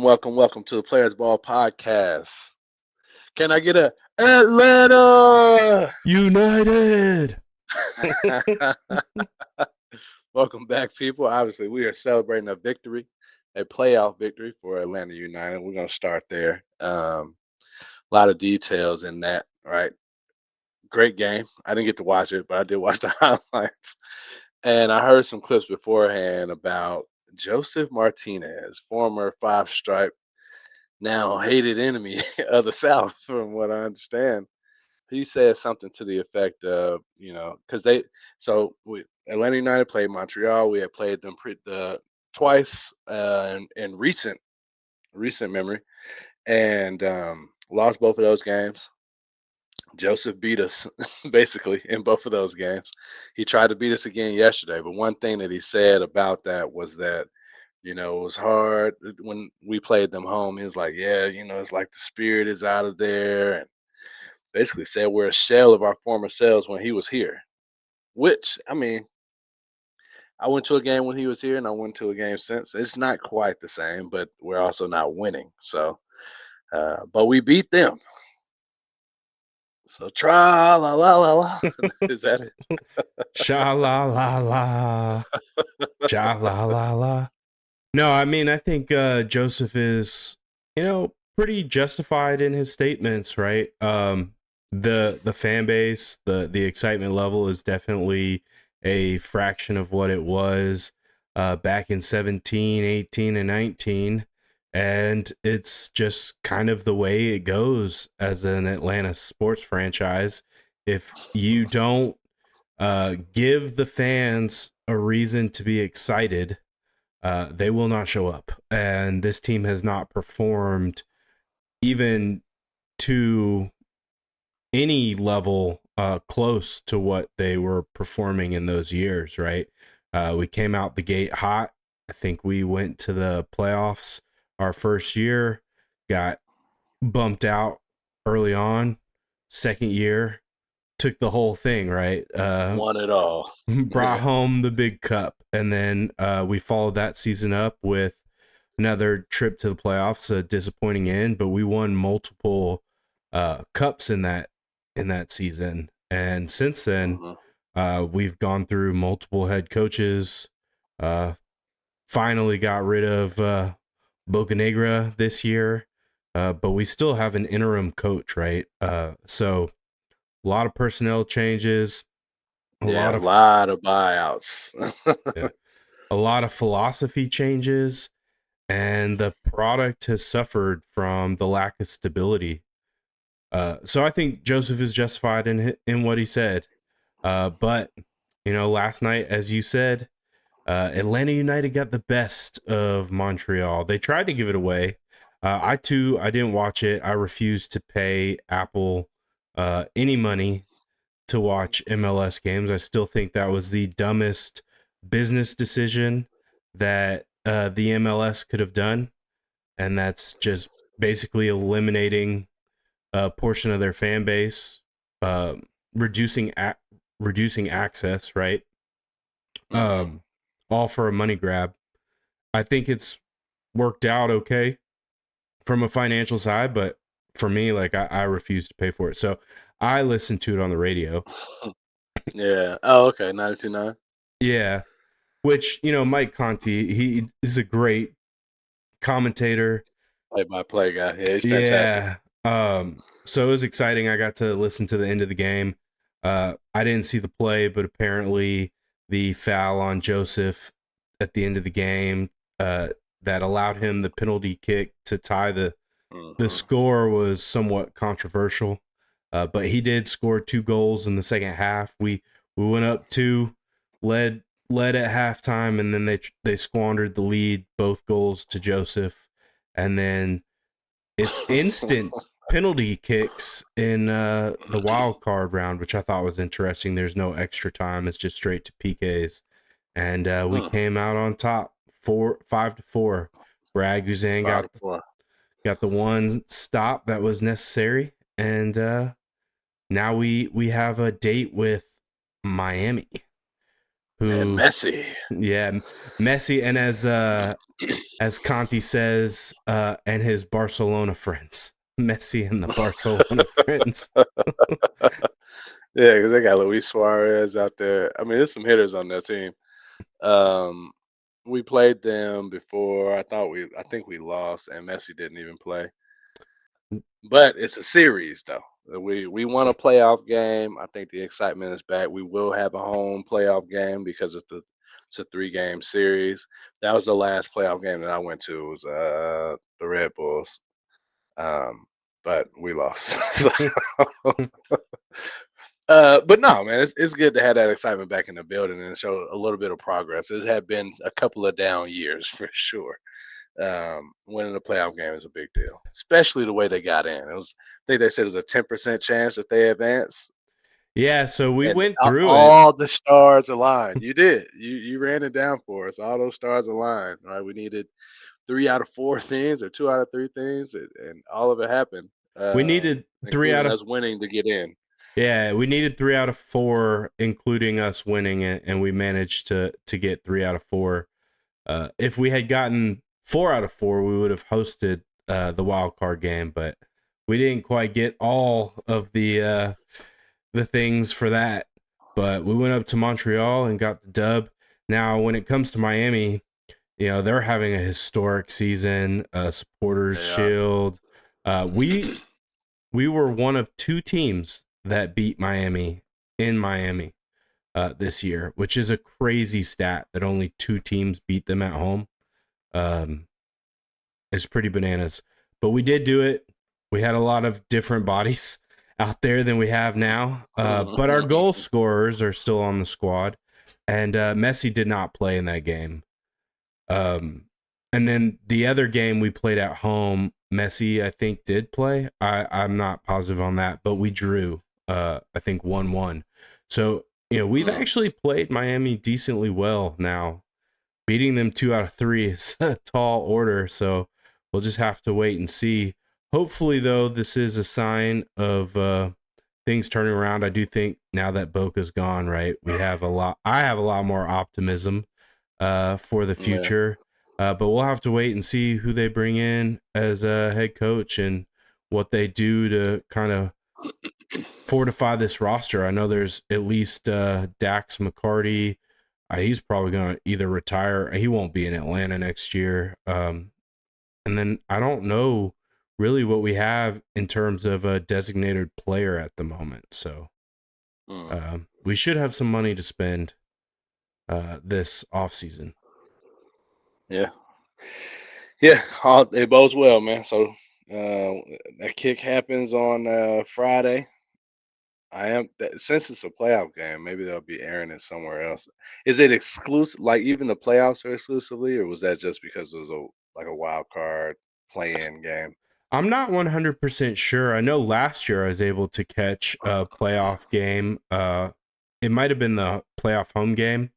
welcome to the Players Ball Podcast. Can I get a Atlanta? United. Welcome back, people. Obviously, we are celebrating a playoff victory for Atlanta United. We're going to start there. A lot of details in that, right? Great game. I didn't get to watch it, but I did watch the highlights. And I heard some clips beforehand about Joseph Martinez, former five stripe, now hated enemy of the South, from what I understand. He said something to the effect of, because Atlanta United played Montreal. We had played them twice in recent memory, and lost both of those games. Joseph beat us basically in both of those games. He tried to beat us again yesterday, but one thing that he said about that was that it was hard when we played them home. He was like, yeah, it's like the spirit is out of there, and basically said we're a shell of our former selves when he was here. Which, I mean, I went to a game when he was here, and I went to a game since. It's not quite the same, but we're also not winning. So, but we beat them. So, tra la la la la. Is that it? Sha la la la. Sha la la la. No, I mean, I think Joseph is, pretty justified in his statements, right? The fan base, the excitement level is definitely a fraction of what it was back in 17, 18, and 19. And it's just kind of the way it goes as an Atlanta sports franchise. If you don't give the fans a reason to be excited, they will not show up. And this team has not performed even to any level close to what they were performing in those years, right? We came out the gate hot. I think we went to the playoffs our first year, got bumped out early on. Second year, took the whole thing, right? Won it all. Brought home the big cup. And then we followed that season up with another trip to the playoffs, a disappointing end, but we won multiple cups in that season. And since then, we've gone through multiple head coaches, finally got rid of Bocanegra this year, but we still have an interim coach, right? So a lot of personnel changes, a lot of buyouts, yeah, a lot of philosophy changes, and the product has suffered from the lack of stability. So I think Joseph is justified in what he said. But last night, as you said, Atlanta United got the best of Montreal. They tried to give it away. I didn't watch it. I refused to pay Apple any money to watch MLS games. I still think that was the dumbest business decision that the MLS could have done. And that's just basically eliminating a portion of their fan base, reducing access, right? All for a money grab. I think it's worked out okay from a financial side, but for me, like I refuse to pay for it. So I listened to it on the radio. Yeah. Oh, okay. 92.9. Yeah. Which, Mike Conti, he is a great commentator. Play-by-play guy. Yeah, he's fantastic. So it was exciting. I got to listen to the end of the game. I didn't see the play, but apparently the foul on Joseph at the end of the game that allowed him the penalty kick to tie the score was somewhat controversial. But he did score 2 goals in the second half. We went up 2, led at halftime, and then they squandered the lead, both goals to Joseph, and then it's instant penalty kicks in the wild card round, which I thought was interesting. There's no extra time; it's just straight to PKs, and we came out on top, 5-4. Brad Guzan got the one stop that was necessary, and now we have a date with Miami, And who, Messi. yeah, Messi, and as Conti says, and his Barcelona friends, Messi and the Barcelona friends. Yeah, because they got Luis Suarez out there. I mean, there's some hitters on that team. Um, we played them before. I think we lost, and Messi didn't even play. But it's a series, though. We won a playoff game. I think the excitement is back. We will have a home playoff game because it's a 3-game series. That was the last playoff game that I went to. It was the Red Bulls, but we lost. So, but no, man, it's good to have that excitement back in the building and show a little bit of progress. It had been a couple of down years for sure. Winning a playoff game is a big deal, especially the way they got in. I think they said it was a 10% chance that they advance, Yeah, so we and went through it. all the stars aligned. You did. You ran it down for us. All those stars aligned. Right. We needed 3 out of 4 things or 2 out of 3 things, and all of it happened, We needed three out including of us winning to get in. Yeah, we needed 3 out of 4, including us winning it, and we managed to get 3 out of 4. If we had gotten 4 out of 4, we would have hosted the wild card game, but we didn't quite get all of the things for that. But we went up to Montreal and got the dub. Now, when it comes to Miami, they're having a historic season, supporters They are. shield. We were one of 2 teams that beat Miami in Miami this year, which is a crazy stat that only 2 teams beat them at home. Um, it's pretty bananas, but we did do it. We had a lot of different bodies out there than we have now, but our goal scorers are still on the squad, and Messi did not play in that game. And then the other game we played at home, Messi, I think, did play. I'm not positive on that, but we drew, I think 1-1. So, we've actually played Miami decently well now. Beating them 2 out of 3 is a tall order, so we'll just have to wait and see. Hopefully, though, this is a sign of things turning around. I do think now that Boca's gone, right, I have a lot more optimism for the Yeah. future. But we'll have to wait and see who they bring in as a head coach and what they do to kind of fortify this roster. I know there's at least Dax McCarty. He's probably going to either retire. He won't be in Atlanta next year. And then I don't know really what we have in terms of a designated player at the moment. So we should have some money to spend this offseason. Yeah. Yeah. It bodes well, man. So that kick happens on Friday. Since it's a playoff game, maybe they'll be airing it somewhere else. Is it exclusive? Like even the playoffs are exclusively, or was that just because it was a wild card play-in game? I'm not 100% sure. I know last year I was able to catch a playoff game. It might have been the playoff home game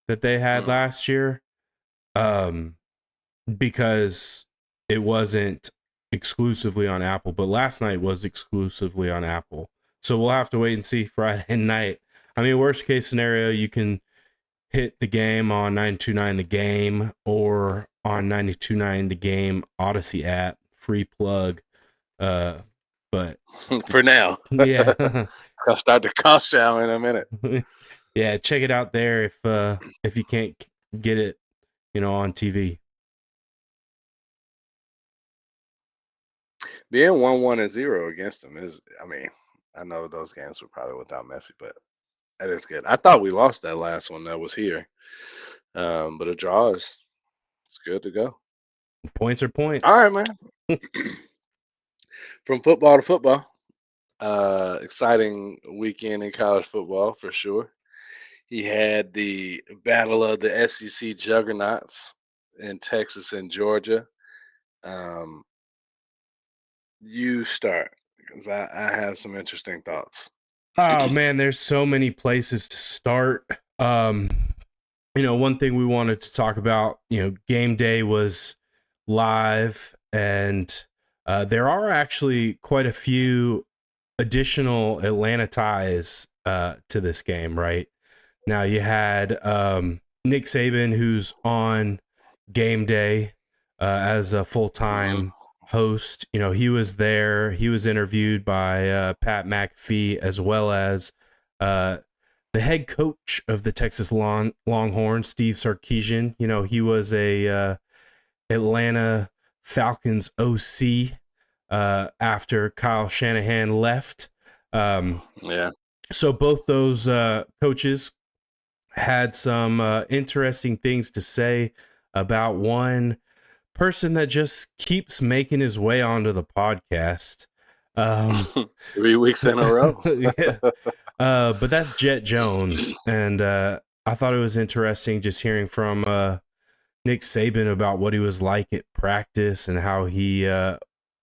that they had Mm. last year. Because it wasn't exclusively on Apple, but last night was exclusively on Apple. So we'll have to wait and see Friday night. I mean, worst case scenario, you can hit the game on 929 The Game or on 929 The Game Odyssey app, free plug. But For now, yeah, I'll start the cost down in a minute. yeah, check it out there if you can't get it, on TV. Being 1-1-0 against them is, I mean, I know those games were probably without Messi, but that is good. I thought we lost that last one that was here, but a draw is it's good to go. Points are All points. right, man. From football to football, exciting weekend in college football for sure. He had the battle of the SEC juggernauts in Texas and Georgia. Um, you start because I have some interesting thoughts. Oh man, there's so many places to start. One thing we wanted to talk about, game day was live, and there are actually quite a few additional Atlanta ties to this game, right? Now you had Nick Saban, who's on game day as a full Hmm. time host. You know, he was there. He was interviewed by Pat McAfee, as well as uh, the head coach of the Texas Longhorns, Steve Sarkisian. You know, he was a Atlanta Falcons OC after Kyle Shanahan left. Um, Yeah. so both those coaches had some interesting things to say about one person that just keeps making his way onto the podcast. Um, 3 weeks in a row. yeah, but that's Jet Jones, and I thought it was interesting just hearing from Nick Saban about what he was like at practice and how he,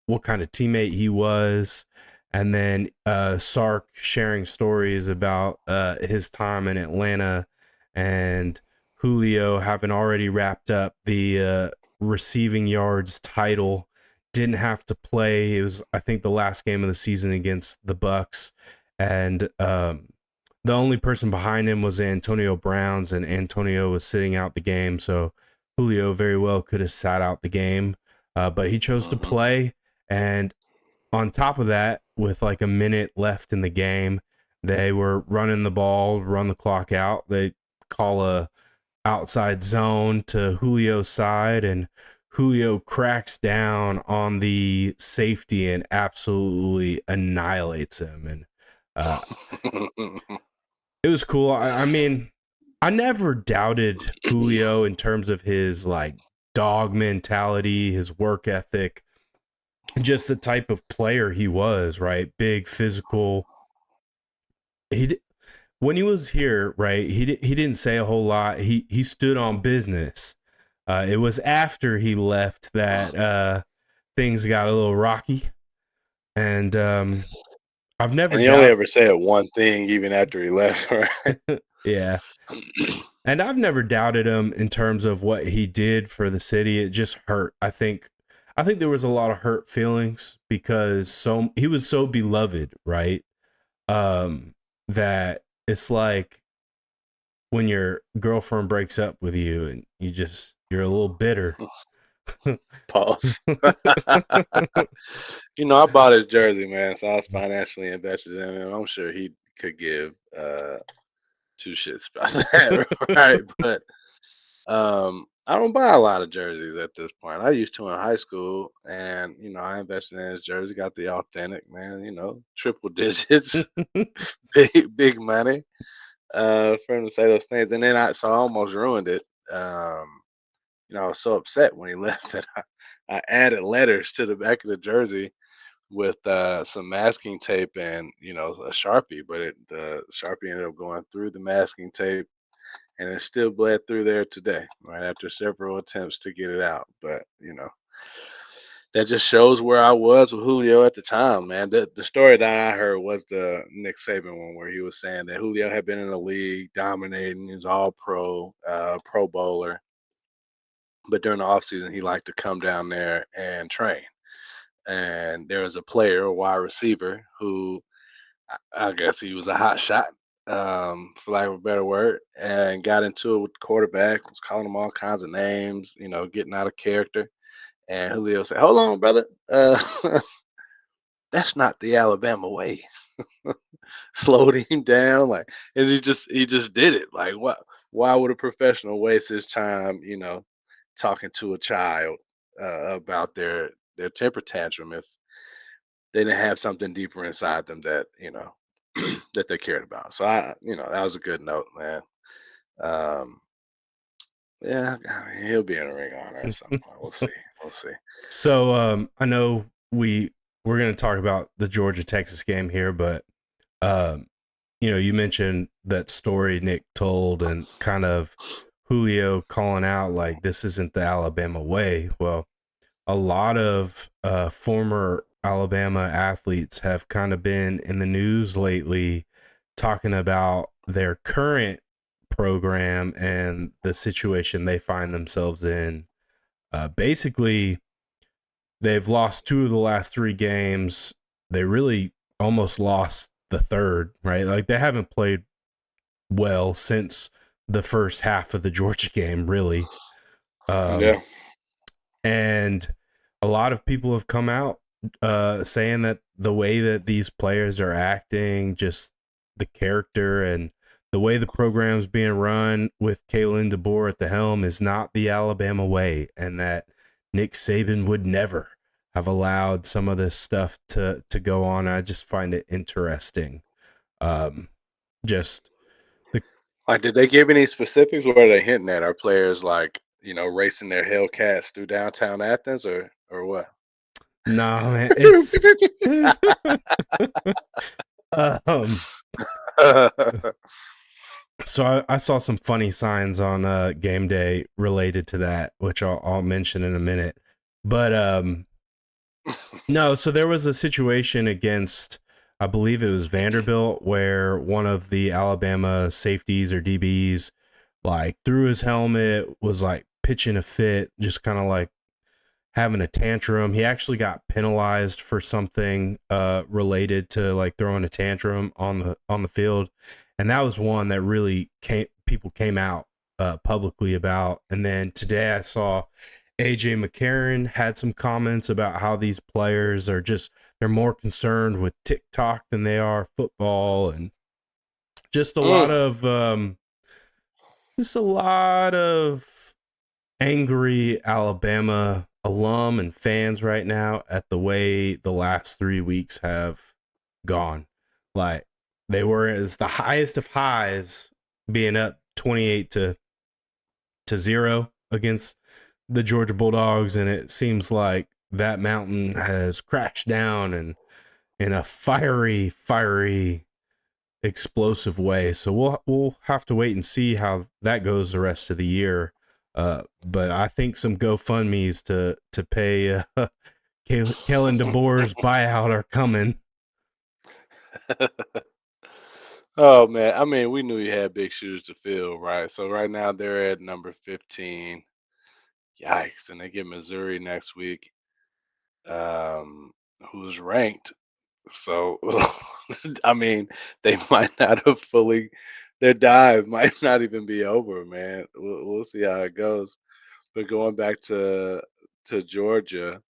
what kind of teammate he was. And then Sark sharing stories about his time in Atlanta and Julio having already wrapped up the receiving yards title. Didn't have to play. It was, I think, the last game of the season against the Bucks, and the only person behind him was Antonio Browns, and Antonio was sitting out the game. So Julio very well could have sat out the game, but he chose to Hmm. play. And on top of that, with like a minute left in the game, they were running the ball, run the clock out. They call a outside zone to Julio's side, and Julio cracks down on the safety and absolutely annihilates him. And uh, it was cool. I mean, I never doubted Julio in terms of his like dog mentality, his work ethic, just the type of player he was, right? Big, physical. He when he was here, right? He didn't say a whole lot. He stood on business. It was after he left that things got a little rocky, and I've never And he only doubted. ever said one thing even after he left, right? Yeah, and I've never doubted him in terms of what he did for the city. It just hurt. I think there was a lot of hurt feelings because he was so beloved, right? Um, that it's like when your girlfriend breaks up with you and you're a little bitter. Pause. I bought his jersey, man, so I was financially invested in him. I'm sure he could give two shits about that, right? But I don't buy a lot of jerseys at this point. I used to in high school, and I invested in his jersey, got the authentic, man. Triple digits, big money for him to say those things, and then I almost ruined it. I was so upset when he left that I added letters to the back of the jersey with some masking tape and a Sharpie, but the Sharpie ended up going through the masking tape, and it still bled through there today, right after several attempts to get it out. But that just shows where I was with Julio at the time, man. The story that I heard was the Nick Saban one, where he was saying that Julio had been in the league, dominating, he was all pro, Pro Bowler, but during the offseason, he liked to come down there and train. And there was a player, a wide receiver, who I guess he was a hot shot, for lack of a better word, and got into it with the quarterback, was calling him all kinds of names, getting out of character. And Julio said, "Hold on, brother. That's not the Alabama way." Slowed him down, like, and he just did it. Like, what? Why would a professional waste his time, talking to a child about their temper tantrum if they didn't have something deeper inside them that that they cared about. So that was a good note, man. Um, yeah, I mean, he'll be in a ring honor at some point. We'll see. We'll see. So I know we're going to talk about the Georgia Texas game here, but um, you mentioned that story Nick told and kind of Julio calling out like this isn't the Alabama way. Well, a lot of former Alabama athletes have kind of been in the news lately talking about their current program and the situation they find themselves in. Basically, they've lost two of the last three games. They really almost lost the third, right? Like they haven't played well since the first half of the Georgia game, really. Yeah. And a lot of people have come out saying that the way that these players are acting, just the character and the way the program's being run with Kalen DeBoer at the helm is not the Alabama way, and that Nick Saban would never have allowed some of this stuff to go on. I just find it interesting. Just the Like, did they give any specifics? What are they hinting at? Are players like, racing their Hellcats through downtown Athens, or what? no man, it's um so I saw some funny signs on game day related to that, which I'll mention in a minute. But no, so there was a situation against, I believe it was Vanderbilt, where one of the Alabama safeties or DBs like threw his helmet, was like pitching a fit, just kind of like having a tantrum. He actually got penalized for something related to like throwing a tantrum on the field, and that was one that really people came out publicly about. And then today I saw AJ McCarron had some comments about how these players are just, they're more concerned with TikTok than they are football, and just a lot Mm. of angry Alabama alum and fans right now at the way the last 3 weeks have gone. Like, they were as the highest of highs, being up 28 to 0 against the Georgia Bulldogs, and it seems like that mountain has crashed down and in a fiery explosive way. So we'll have to wait and see how that goes the rest of the year. But I think some GoFundMe's to pay Kellen DeBoer's buyout are coming. Oh man, I mean, we knew he had big shoes to fill, right? So right now they're at number 15. Yikes! And they get Missouri next week, um, who's ranked. So, I mean, they might not have fully. Their dive might not even be over, man. We'll see how it goes. But going back to Georgia,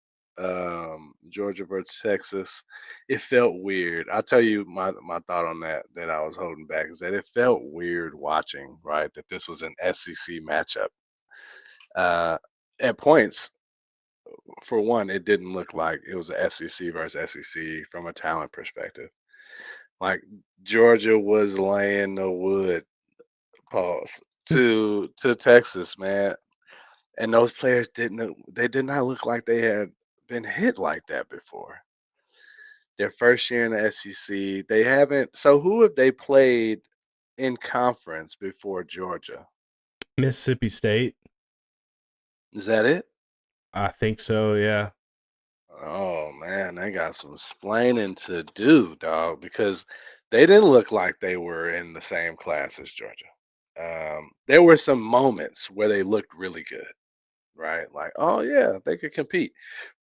Georgia versus Texas, it felt weird. I'll tell you my thought on that I was holding back is that it felt weird watching, right? That this was an SEC matchup. Uh, at points, for one, it didn't look like it was a SEC versus SEC from a talent perspective. Like, Georgia was laying the wood, pause, to Texas, man. And those players they did not look like they had been hit like that before. Their first year in the SEC, they haven't. So who have they played in conference before Georgia? Mississippi State, Is that it? I think so. Yeah, Oh man, they got some splaining to do, dog, because they didn't look like they were in the same class as Georgia. There were some moments where they looked really good, right? Like, oh yeah, they could compete.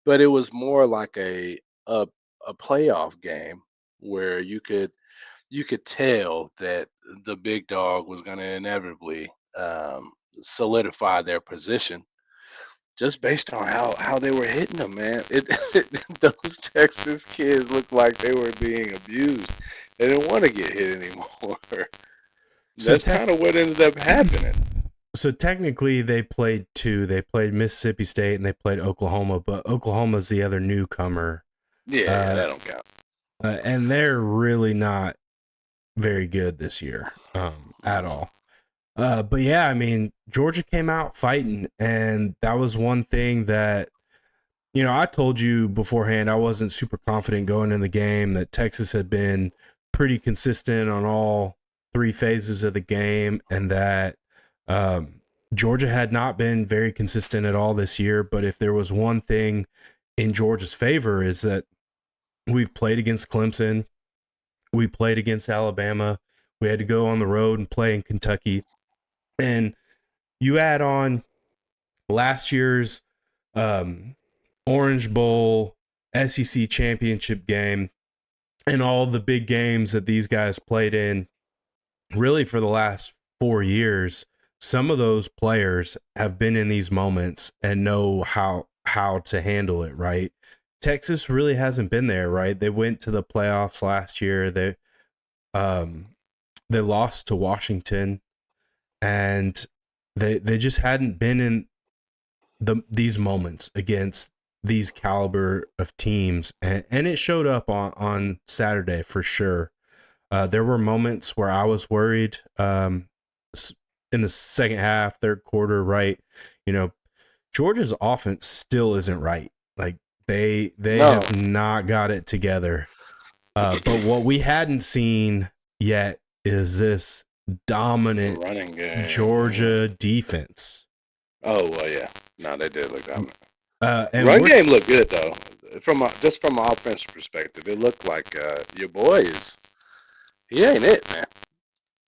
But it was more like a a playoff game where you could tell that the big dog was going to inevitably solidify their position just based on how they were hitting them, man. Those Texas kids looked like they were being abused. They didn't want to get hit anymore. so That's kind of what ended up happening. so technically they played two. They played Mississippi State and they played Oklahoma, but Oklahoma's the other newcomer, Yeah, uh, that don't count. and they're really not very good this year, at Mm. all. But yeah, I mean, Georgia came out fighting, and that was one thing that, I told you beforehand I wasn't super confident going in the game, that Texas had been pretty consistent on all three phases of the game, and that Georgia had not been very consistent at all this year. But if there was one thing in Georgia's favor, is that we've played against Clemson, we played against Alabama, we had to go on the road and play in Kentucky, and you add on last year's um, Orange Bowl, SEC championship game, and all the big games that these guys played in really for the last 4 years, some of those players have been in these moments and know how to handle it, right? Texas really hasn't been there, right? They went to the playoffs last year. Um they lost to Washington, and they just hadn't been in these moments against these caliber of teams, and it showed up on Saturday for sure. There were moments where I was worried in the second half, third quarter, right? You know, Georgia's offense still isn't right. Like they No. have not got it together. But what we hadn't seen yet is this dominant Running game. Georgia defense. Oh well, yeah. No, they did look dominant. And Run game looked good though. Just from an offensive perspective, it looked like your boy is. He ain't it,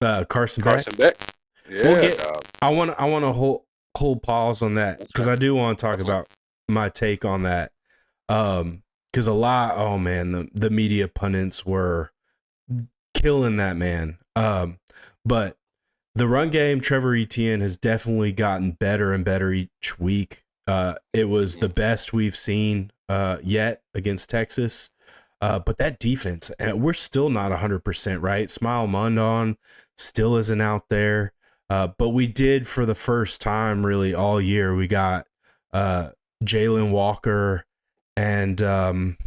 man. Carson Beck. Carson Beck. Yeah, dog. I want to hold pause on that because I do want to talk about my take on that. Because oh man, the media pundits were killing that man. But the run game, Trevor Etienne has definitely gotten better and better each week. It was the best we've seen yet against Texas. But that defense, we're still not 100%, right? Smile Mundon still isn't out there. But we did, for the first time really all year, we got Jalen Walker and,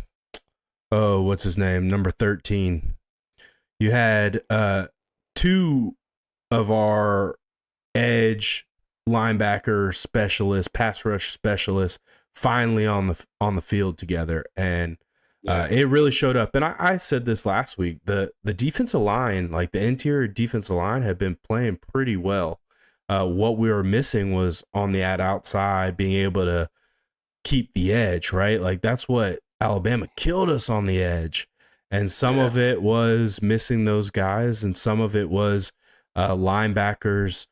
what's his name? Number 13. You had two of our edge linebacker specialists, pass rush specialists, finally on the field together, and it really showed up. And I said this last week: the defensive line, like the interior defensive line, had been playing pretty well. What we were missing was on the outside, being able to keep the edge, right? Like that's what Alabama killed us on the edge. And some of it was missing those guys, and some of it was linebackers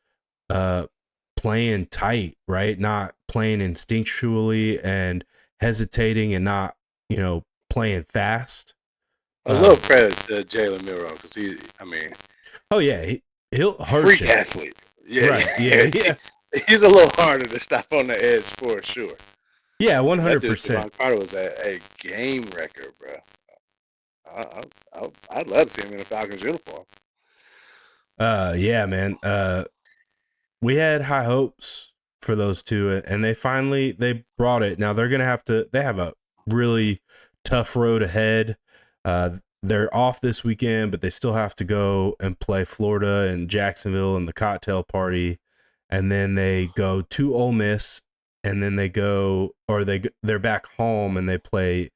playing tight, right? Not playing instinctually and hesitating and not, playing fast. A little credit to Jalen Milroe because oh yeah, he'll hurt freak you. Athlete. Yeah, right. Yeah. He's a little harder to stop on the edge for sure. Yeah, 100%. Devon Carter was a game record, bro. I'd love to see him in a Falcons uniform. Yeah, man. We had high hopes for those two, and they brought it. Now they have a really tough road ahead. They're off this weekend, but they still have to go and play Florida and Jacksonville and the cocktail party, and then they go to Ole Miss, and then they're back home and they play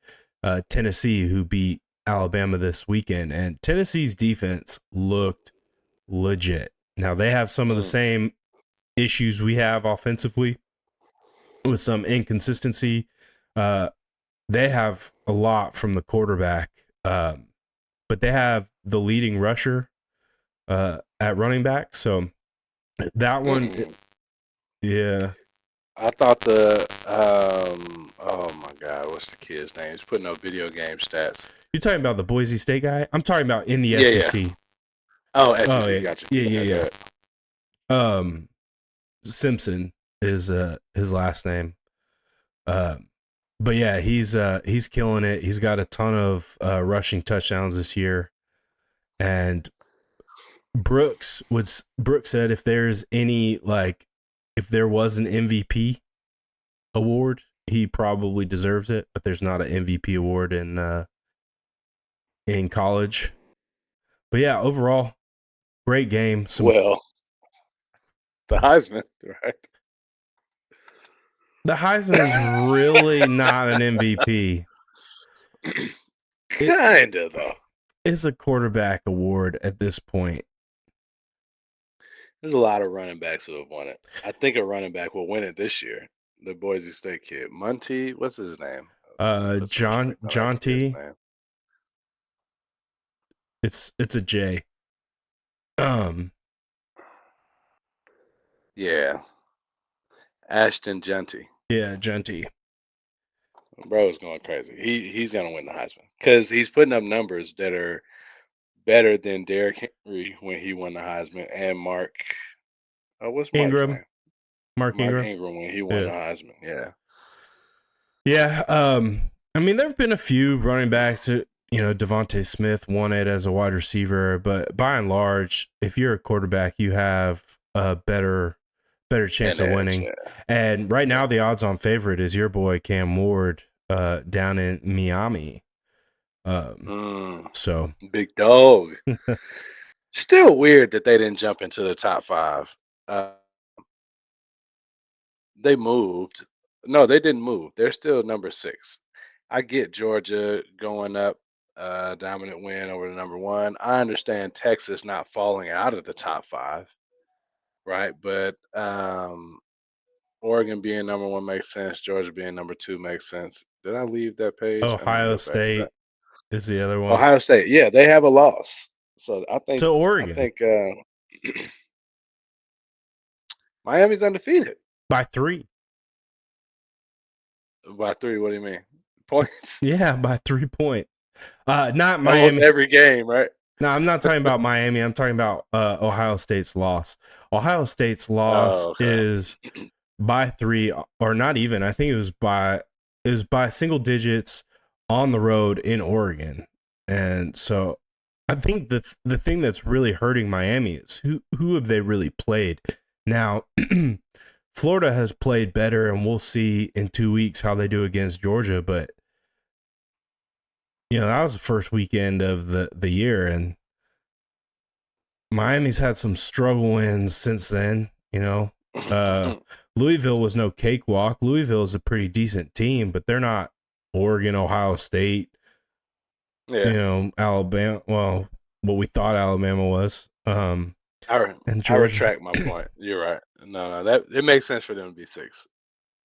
Tennessee, who beat Alabama this weekend, and Tennessee's defense looked legit. Now they have some of the same issues we have offensively with some inconsistency. They have a lot from the quarterback, but they have the leading rusher at running back. So that one, yeah. I thought oh my God, what's the kid's name? He's putting up video game stats. You're talking about the Boise State guy? I'm talking about in the SEC. Yeah. Oh, SEC, yeah. Gotcha. Yeah. Simpson is his last name. But yeah, he's killing it. He's got a ton of rushing touchdowns this year. And Brooks said if there was an MVP award, he probably deserves it, but there's not an MVP award in college. But yeah, overall, great game. The Heisman, right? The Heisman is really not an MVP. Kinda though. It's a quarterback award at this point. There's a lot of running backs who have won it. I think a running back will win it this year. The Boise State kid, Monty, what's his name? John T. It's a J. Yeah. Ashton Genty. Yeah, Genty. Bro is going crazy. He's gonna win the Heisman because he's putting up numbers that are better than Derrick Henry when he won the Heisman, and Mark. Oh, what's Mark's Ingram, name? Mark Mark Ingram. Ingram when he won Yeah. the Heisman. Yeah. Yeah. I mean, there have been a few running backs that, Devontae Smith won it as a wide receiver, but by and large, if you're a quarterback, you have a better chance An of edge. winning. Yeah. And right Yeah. now, the odds-on favorite is your boy Cam Ward, down in Miami. So Big dog. Still weird that they didn't jump into the top 5. They moved. No, they didn't move. They're still number 6. I get Georgia going up, dominant win over the number 1. I understand Texas not falling out of the top 5, right? But Oregon being number 1 makes sense. Georgia being number 2 makes sense. Did I leave that page? I need to Ohio look back at that. State is the other one. Ohio State, yeah, they have a loss. So I think To I Oregon think Miami's undefeated by 3. by 3. What do you mean? Points? Yeah, by 3 points. Not Almost Miami. every game, right? No, I'm not talking about Miami. I'm talking about Ohio State's loss. Ohio State's loss Oh, okay. is by 3, or not even. I think it was by single digits on the road in Oregon. And so I think the thing that's really hurting Miami is who have they really played? Now, Florida has played better, and we'll see in 2 weeks how they do against Georgia, but that was the first weekend of the year, and Miami's had some struggle wins since then. Louisville was no cakewalk. Louisville is a pretty decent team, but they're not Oregon, Ohio State, Yeah, Alabama. Well, what we thought Alabama was. And I Georgia. retract my point. You're right. No, that it makes sense for them to be 6,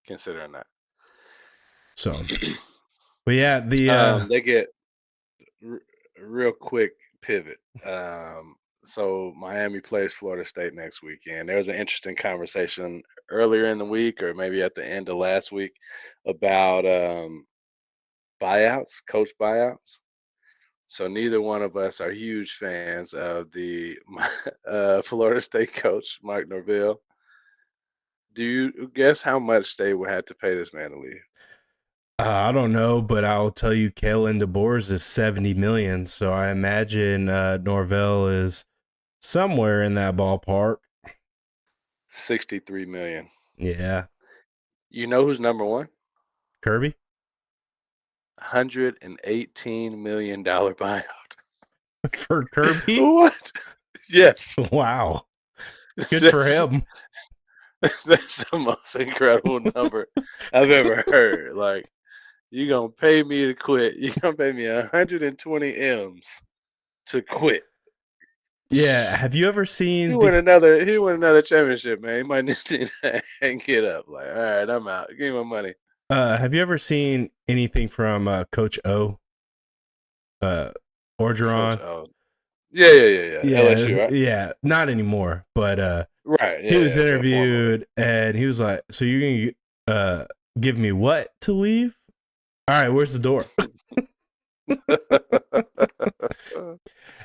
considering that. So, but yeah, the They get r- real quick pivot. So Miami plays Florida State next weekend. There was an interesting conversation earlier in the week, or maybe at the end of last week, about buyouts, coach buyouts. So neither one of us are huge fans of the Florida State coach, Mike Norvell. Do you guess how much they would have to pay this man to leave? I don't know, but I'll tell you, Kalen DeBoers is 70 million, so I imagine Norvell is somewhere in that ballpark. 63 million. Yeah, You know who's number 1? Kirby $118 million buyout. for Kirby. What? Yes. Wow, good for That's him. that's the most incredible number I've ever heard. Like, you gonna pay me to quit. You gonna pay me 120 M's to quit. Yeah, have you ever He seen win another. He win another championship, man. He might need to hang it up. Like, all right, I'm out. Give me my money. Have you ever seen anything from Coach O? Uh, Coach. Orgeron? Oh, yeah. Yeah, LSU, right? yeah, not anymore, but Right. he was Yeah. For formerly. interviewed and he was like, "So you're gonna give me what to leave? All right, where's the door?"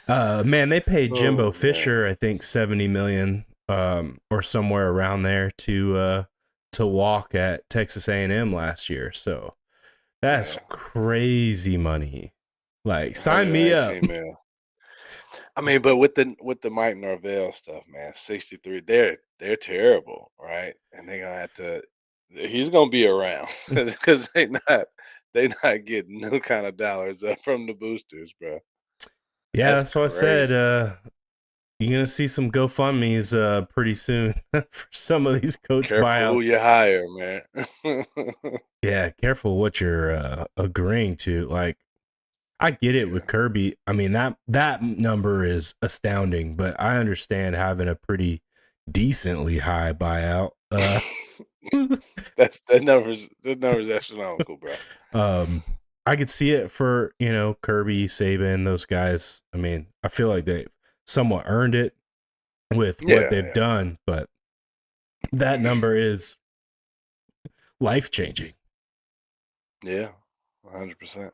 Man, they paid Jimbo Oh man. Fisher, I think 70 million, or somewhere around there to walk at Texas A&M last year. So that's Yeah. crazy money. Like, sign me up. 118 mil. I mean, but with the Mike Norvell stuff, man, 63. They're terrible, right? And they're gonna have to. He's gonna be around because they not getting no kind of dollars up from the boosters, bro. Yeah, That's that's what I said. crazy. You're gonna see some GoFundmes pretty soon for some of these coach Careful who buyouts. you hire, man. Yeah, careful what you're agreeing to. Like, I get it with Yeah. Kirby. I mean, that number is astounding, but I understand having a pretty decently high buyout. That number's astronomical, bro. Um, I could see it for Kirby, Saban, those guys. I mean, I feel like they somewhat earned it with what they've Yeah, done, but that number is life changing. yeah. 100%.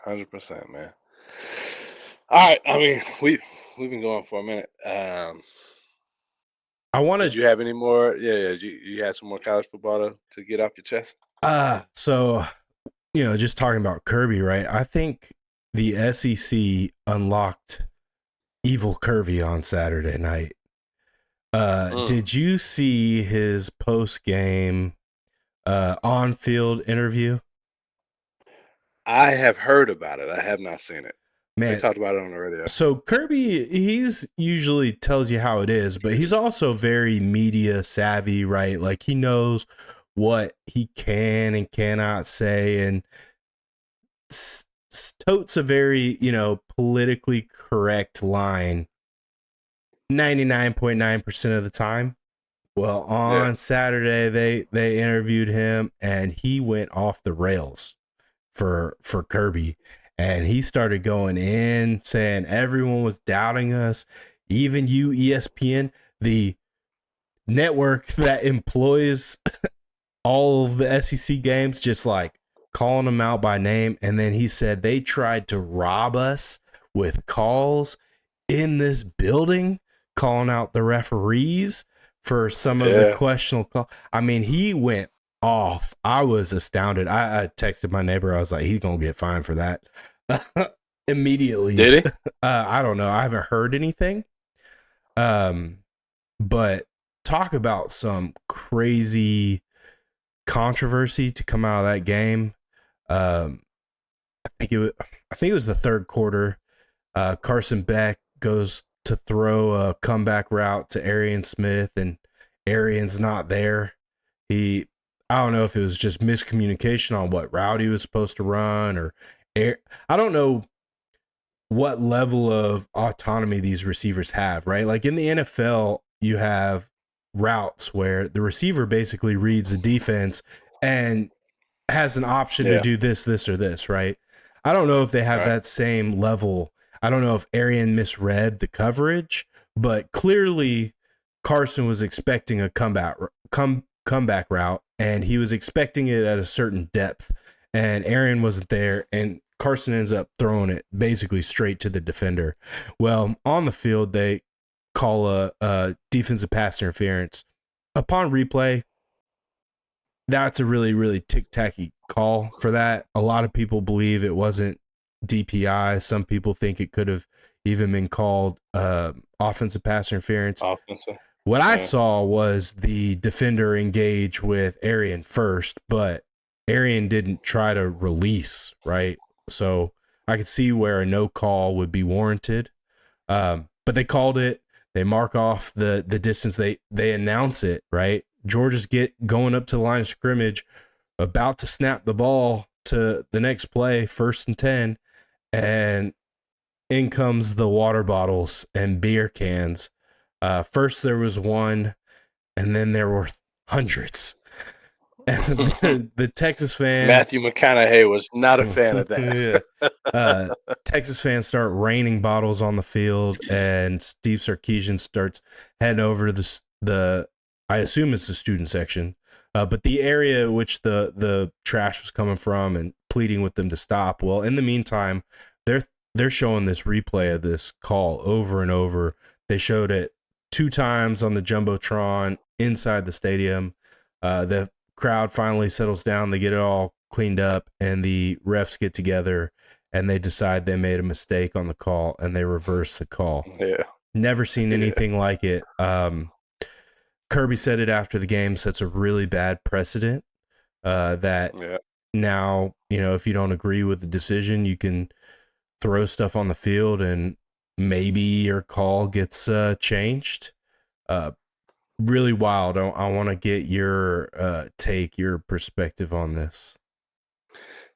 100%, man. All right. I mean, we've been going for a minute. I want Did to you have any more? Yeah. You had some more college football to get off your chest? so just talking about Kirby, right? I think the SEC unlocked evil Kirby on Saturday night. Mm. Did you see his post game on field interview? I have heard about it. I have not seen it. They Man, talked about it on the radio. so Kirby, he's usually tells you how it is, but he's also very media savvy, right? Like he knows what he can and cannot say, and totes a very politically correct line 99.9% of the time. Well, Yeah. on Saturday they interviewed him and he went off the rails for Kirby, and he started going in saying everyone was doubting us, even you ESPN, the network that employs all of the SEC games, just like calling them out by name. And then he said they tried to rob us with calls in this building, calling out the referees for some of the Yeah. questionable call. I mean, he went off. I was astounded. I texted my neighbor. I was like, he's gonna get fined for that immediately. Did he? I don't know. I haven't heard anything. But talk about some crazy controversy to come out of that game. Um, I think it was the third quarter. Carson Beck goes to throw a comeback route to Arian Smith, and Arian's not there. I don't know if it was just miscommunication on what route he was supposed to run, or I don't know what level of autonomy these receivers have, right? Like in the NFL, you have routes where the receiver basically reads the defense and has an option to Yeah. do this, or this, right? I don't know if they have Right. that same level. I don't know if Arian misread the coverage, but clearly Carson was expecting a comeback route, and he was expecting it at a certain depth, and Arian wasn't there, and Carson ends up throwing it basically straight to the defender. Well, on the field, they call a defensive pass interference. Upon replay, that's a really, really tic-tacky call for that. A lot of people believe it wasn't DPI. Some people think it could have even been called offensive pass interference. Offensive. What I Yeah. saw was the defender engage with Arian first, but Arian didn't try to release, right? So I could see where a no call would be warranted. But they called it. They mark off the distance. They announce it, right? Georgia's going up to the line of scrimmage, about to snap the ball to the next play, 1st and 10, and in comes the water bottles and beer cans. First there was one, and then there were hundreds. And the Texas fans, Matthew McConaughey was not a fan of that. yeah. Texas fans start raining bottles on the field, and Steve Sarkisian starts heading over to the I assume it's the student section, but the area which the trash was coming from, and pleading with them to stop. Well, in the meantime, they're showing this replay of this call over and over. They showed it 2 times on the jumbotron inside the stadium. The crowd finally settles down. They get it all cleaned up, and the refs get together and they decide they made a mistake on the call, and they reverse the call. Yeah. Never seen anything like it. Kirby said it after the game, sets a really bad precedent that Yeah. now, if you don't agree with the decision, you can throw stuff on the field and maybe your call gets changed. Really wild. I want to get your your perspective on this.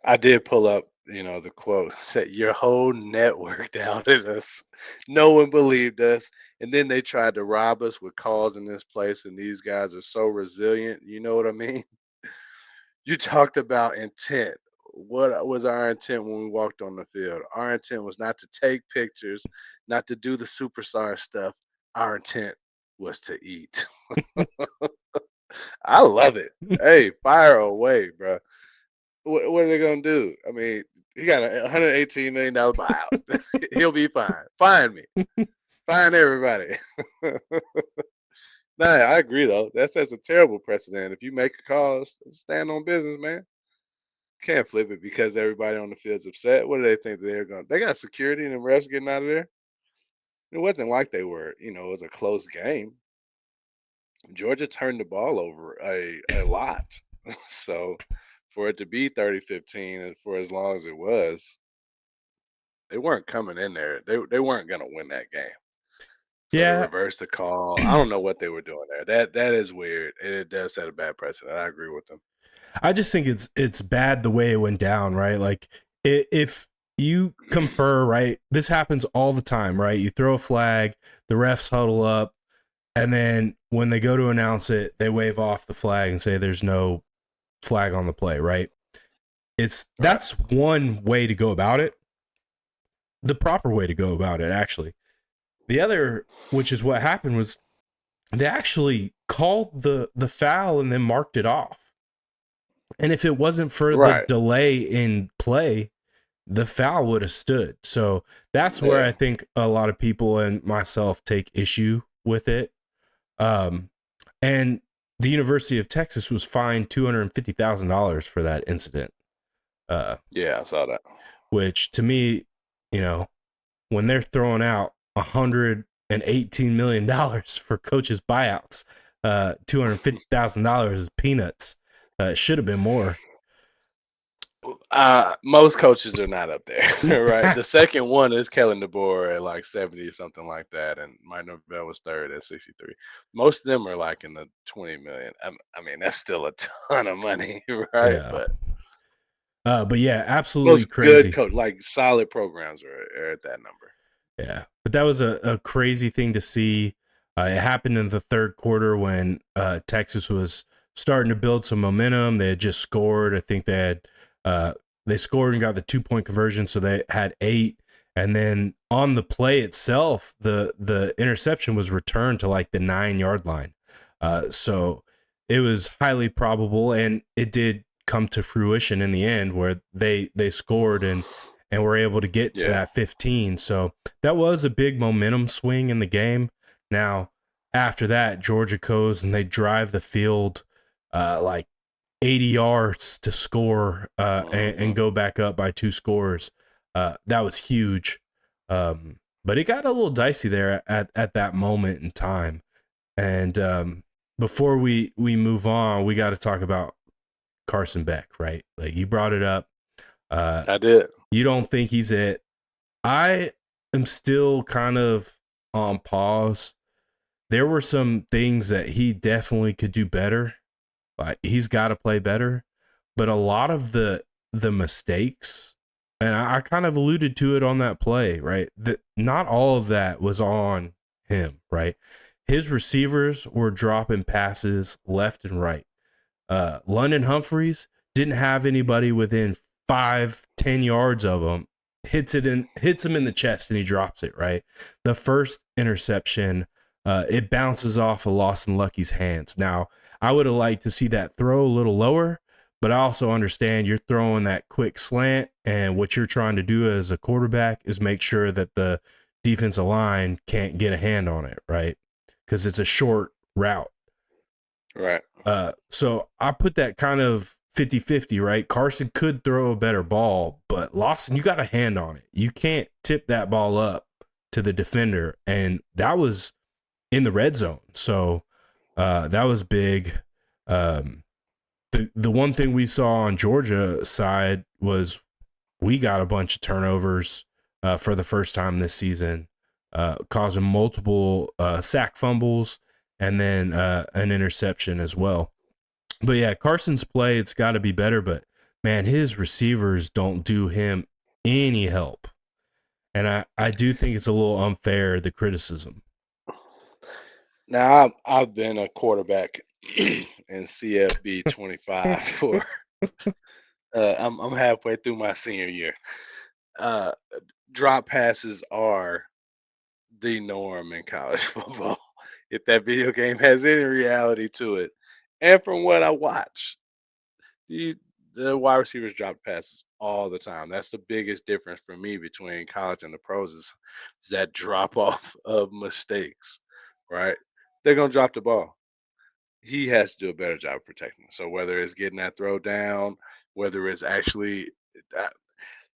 I did pull up, the quote said your whole network doubted us. No one believed us. And then they tried to rob us with calls in this place, and these guys are so resilient. You know what I mean? You talked about intent. What was our intent when we walked on the field? Our intent was not to take pictures, not to do the superstar stuff. Our intent was to eat. I love it. Hey, fire away, bro. what are they gonna do? I mean, he got a $118 million buyout. He'll be fine. Fine me. Fine everybody. Nah, I agree though. That sets a terrible precedent. If you make a call, stand on business, man. Can't flip it because everybody on the field's upset. What do they think they're going? They got security and the refs getting out of there. It wasn't like they were. It was a close game. Georgia turned the ball over a lot. So for it to be 30-15 and for as long as it was, they weren't coming in there. They weren't gonna win that game. So to Yeah, reverse the call, I don't know what they were doing there. That is weird. It does set a bad precedent. I agree with them. I just think it's bad the way it went down, right? Like if you confer, right, this happens all the time, right? You throw a flag, the refs huddle up, and then when they go to announce it, they wave off the flag and say there's no flag on the play, right? Right. That's one way to go about it. The proper way to go about it, actually. The other, which is what happened, was they actually called the foul and then marked it off. And if it wasn't for the Right. delay in play, the foul would have stood. So that's where Yeah. I think a lot of people and myself take issue with it. And the University of Texas was fined $250,000 for that incident. Yeah, I saw that. Which to me, when they're throwing out $118 million for coaches' buyouts, $250,000 is peanuts. It should have been more. Most coaches are not up there, right? The second one is Kellen DeBoer at like 70 or something like that, and Mike Norvell was third at 63. Most of them are like in the 20 million. I mean, that's still a ton of money, right? Yeah. But But yeah, absolutely most good crazy. coach, like solid programs, are at that number. Yeah. But that was a crazy thing to see. It happened in the third quarter when Texas was starting to build some momentum. They had just scored. I think they scored and got the 2-point conversion, so they had 8. And then on the play itself, the interception was returned to like the 9-yard line. So it was highly probable, and it did come to fruition in the end where they scored and were able to get to Yeah. that 15. So that was a big momentum swing in the game. Now, after that, Georgia goes and they drive the field like 80 yards to score and Hmm. go back up by 2 scores. That was huge. But it got a little dicey there at that moment in time. And before we move on, we got to talk about Carson Beck, right? Like you brought it up. I did. You don't think he's it. I am still kind of on pause. There were some things that he definitely could do better. Like he's got to play better, but a lot of the mistakes, and I kind of alluded to it on that play, right? That not all of that was on him, right? His receivers were dropping passes left and right. London Humphreys didn't have anybody within 5-10 yards of him. Hits him in the chest and he drops it, right? The first interception, it bounces off of Lawson Lucky's hands. Now, I would have liked to see that throw a little lower, but I also understand you're throwing that quick slant, and what you're trying to do as a quarterback is make sure that the defensive line can't get a hand on it, right? Because it's a short route. Right. So I put that kind of 50-50, right? Carson could throw a better ball, but Lawson, you got a hand on it. You can't tip that ball up to the defender. And that was in the red zone. So that was big. The one thing we saw on Georgia side was we got a bunch of turnovers for the first time this season, causing multiple sack fumbles and then an interception as well. But yeah, Carson's play, it's got to be better. But man, his receivers don't do him any help. And I do think it's a little unfair, the criticism. Now I've been a quarterback in CFB 25 for I'm halfway through my senior year. Uh, Drop passes are the norm in college football. If that video game has any reality to it, and from what I watch, the the wide receivers drop passes all the time. That's the biggest difference for me between college and the pros is that drop off of mistakes, right? They're gonna drop the ball. He has to do a better job of protecting. So whether it's getting that throw down, whether it's actually that,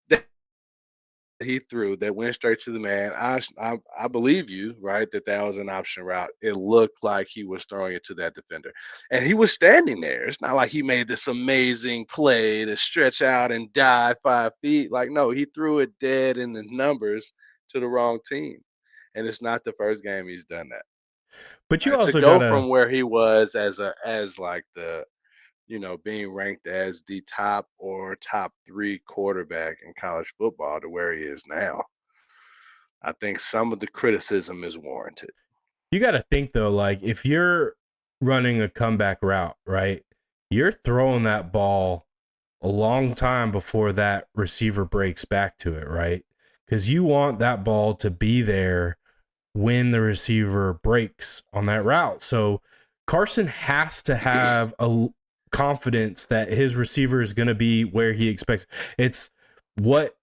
that he threw that went straight to the man, I believe you, right? That was an option route. It looked like he was throwing it to that defender, and he was standing there. It's not like he made this amazing play to stretch out and dive 5 feet. Like no, he threw it dead in the numbers to the wrong team, and it's not the first game he's done that. But you Right? To also go gotta from where he was as like the being ranked as the top or top three quarterback in college football to where he is now, I think some of the criticism is warranted. you gotta think though, like if you're running a comeback route, right? You're throwing that ball a long time before that receiver breaks back to it, right? Because you want that ball to be there when the receiver breaks on that route. So Carson has to have a confidence that his receiver is going to be where he expects. It's what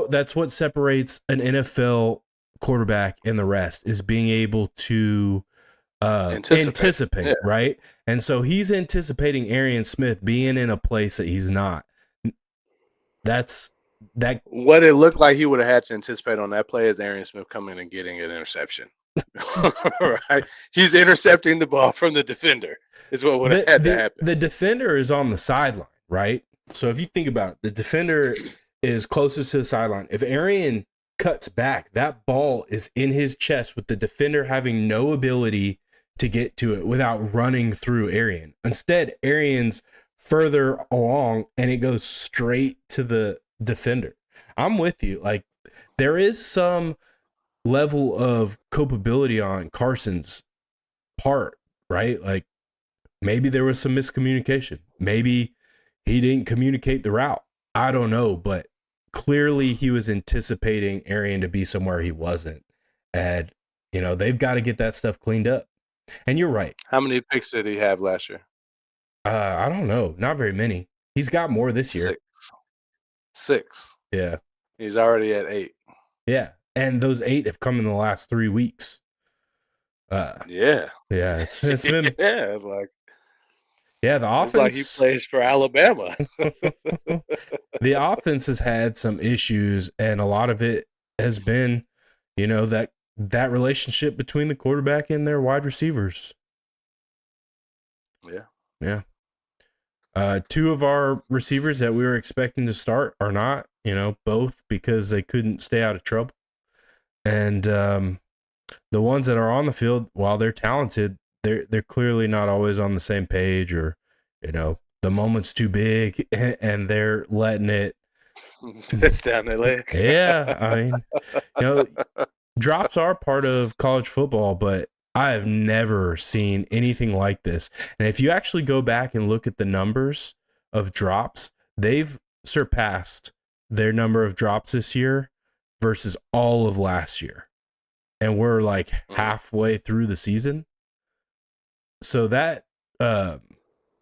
that's what separates an NFL quarterback and the rest is being able to anticipate, Yeah. right? And so he's anticipating Arian Smith being in a place that he's not. That's that. What it looked like he would have had to anticipate on that play is Arian Smith coming and getting an interception. Right? He's intercepting the ball from the defender. Is what would have had to happen. The defender is on the sideline, right? So if you think about it, the defender is closest to the sideline. If Arian cuts back, that ball is in his chest with the defender having no ability to get to it without running through Arian. Instead, Arian's further along and it goes straight to the defender. I'm with you. Like there is some level of culpability on Carson's part, right? Like maybe there was some miscommunication. Maybe he didn't communicate the route. I don't know, but clearly he was anticipating Arian to be somewhere he wasn't. And, they've got to get that stuff cleaned up. And you're right. How many picks did he have last year? I don't know. Not very many. He's got more this year. 6. Yeah. He's already at 8. Yeah. And those 8 have come in the last 3 weeks. Yeah. It's been yeah, it's like the offense. It's like he plays for Alabama. The offense has had some issues, and a lot of it has been, that relationship between the quarterback and their wide receivers. Yeah. 2 of our receivers that we were expecting to start are not, both because they couldn't stay out of trouble. And the ones that are on the field, while they're talented, they're clearly not always on the same page, or, the moment's too big and they're letting it. It's down their leg. Yeah. I mean, drops are part of college football, but I have never seen anything like this. And if you actually go back and look at the numbers of drops, they've surpassed their number of drops this year versus all of last year. And we're like halfway through the season. So that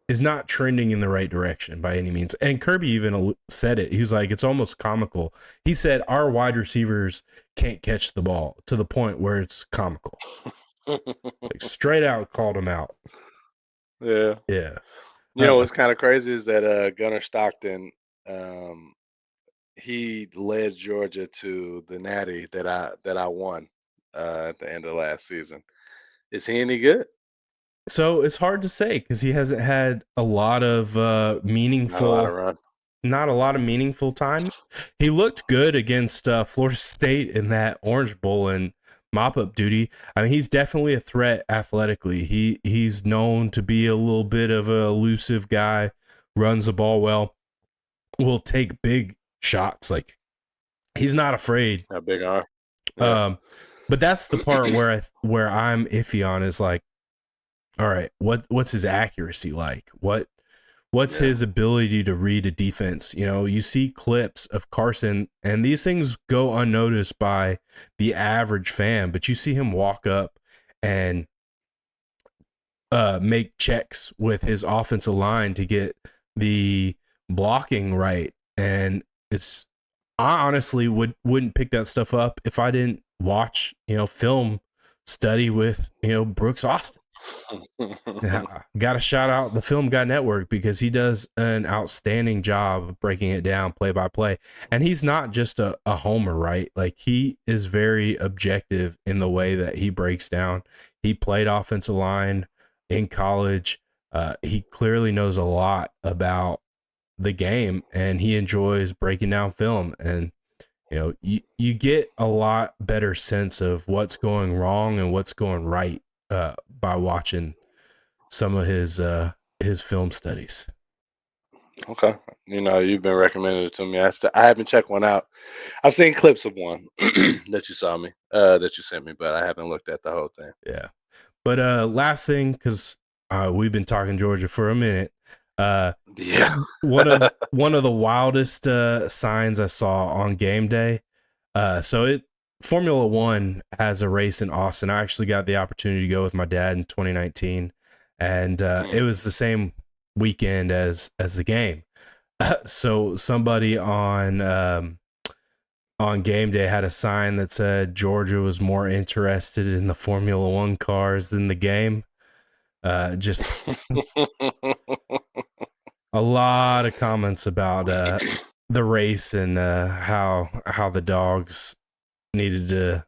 is not trending in the right direction by any means. And Kirby even said it. He was like, it's almost comical. He said our wide receivers can't catch the ball to the point where it's comical. Like straight out called him out. Yeah. Yeah. What's kind of crazy is that Gunnar Stockton, he led Georgia to the Natty that I won at the end of last season. Is he any good? So it's hard to say because he hasn't had a lot of meaningful, not a lot of meaningful time. He looked good against Florida State in that Orange Bowl and mop-up duty. I mean, he's definitely a threat athletically. He's known to be a little bit of a elusive guy, runs the ball well, will take big shots. Like he's not afraid. A big arm. Yeah. But that's the part where I'm iffy on is like, all right, what's his accuracy like? What's his ability to read a defense? You see clips of Carson, and these things go unnoticed by the average fan, but you see him walk up and make checks with his offensive line to get the blocking right, and it's I honestly wouldn't pick that stuff up if I didn't watch film study with Brooks Austin. Got to shout out the Film Guy Network because he does an outstanding job of breaking it down play by play. And he's not just a homer, right? Like, he is very objective in the way that he breaks down. He played offensive line in college. He clearly knows a lot about the game, and he enjoys breaking down film. And you get a lot better sense of what's going wrong and what's going right by watching some of his film studies. Okay. You've been recommending it to me. I haven't checked one out. I've seen clips of one that you sent me, but I haven't looked at the whole thing. Yeah. But last thing, because we've been talking Georgia for a minute. Yeah. one of the wildest signs I saw on game day. Formula One has a race in Austin. I actually got the opportunity to go with my dad in 2019, and it was the same weekend as the game. So somebody on game day had a sign that said Georgia was more interested in the Formula One cars than the game. Just a lot of comments about the race and how the dogs needed to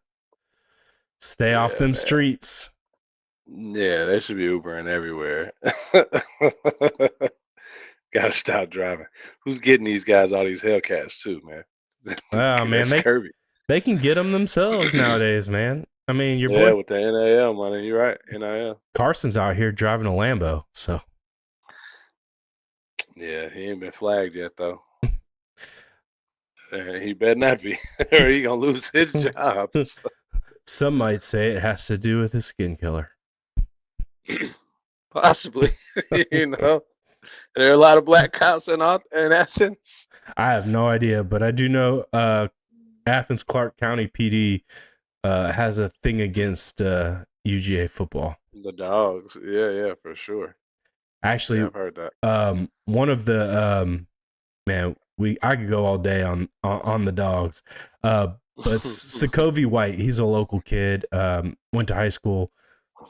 stay off them streets. Yeah, they should be Ubering everywhere. Gotta stop driving. Who's getting these guys all these Hellcats too, man? Oh man, Kirby. they can get them themselves nowadays, man. I mean, your boy with the NIL money, you're right. NIL. Carson's out here driving a Lambo, so yeah, he ain't been flagged yet though. He better not be, or he gonna lose his job. Some might say it has to do with his skin color. Possibly, there are a lot of black cops in Athens. I have no idea, but I do know Athens Clark County PD has a thing against UGA football. The dogs, yeah, for sure. Actually, I've heard that. One of the I could go all day on the dogs. But Sokovie White, he's a local kid. Went to high school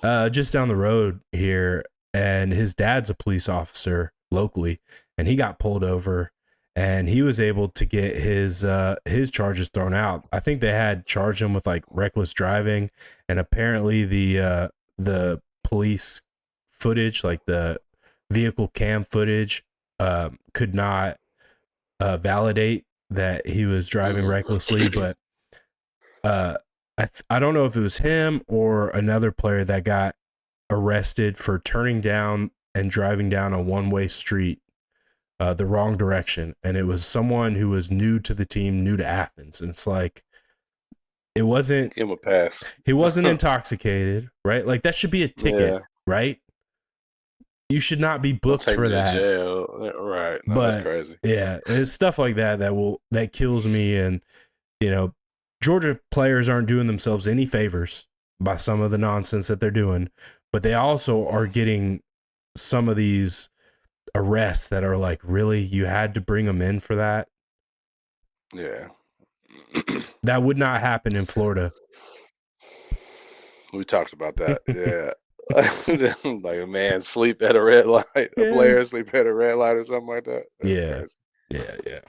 just down the road here, and his dad's a police officer locally, and he got pulled over, and he was able to get his charges thrown out. I think they had charged him with like reckless driving, and apparently the police footage, like the vehicle cam footage, could not validate that he was driving recklessly. But I don't know if it was him or another player that got arrested for turning down and driving down a one-way street the wrong direction, and it was someone who was new to the team, new to Athens, and it's like, it wasn't, give him a pass. He wasn't intoxicated, right? Like, that should be a ticket, right? You should not be booked for that. Jail. Right. No, but that's crazy. Yeah, it's stuff like that that kills me. And Georgia players aren't doing themselves any favors by some of the nonsense that they're doing, but they also are getting some of these arrests that are like, really, you had to bring them in for that? Yeah. That would not happen in Florida. We talked about that. Yeah. Like a man sleep at a red light, a player sleep at a red light or something like that. That's crazy.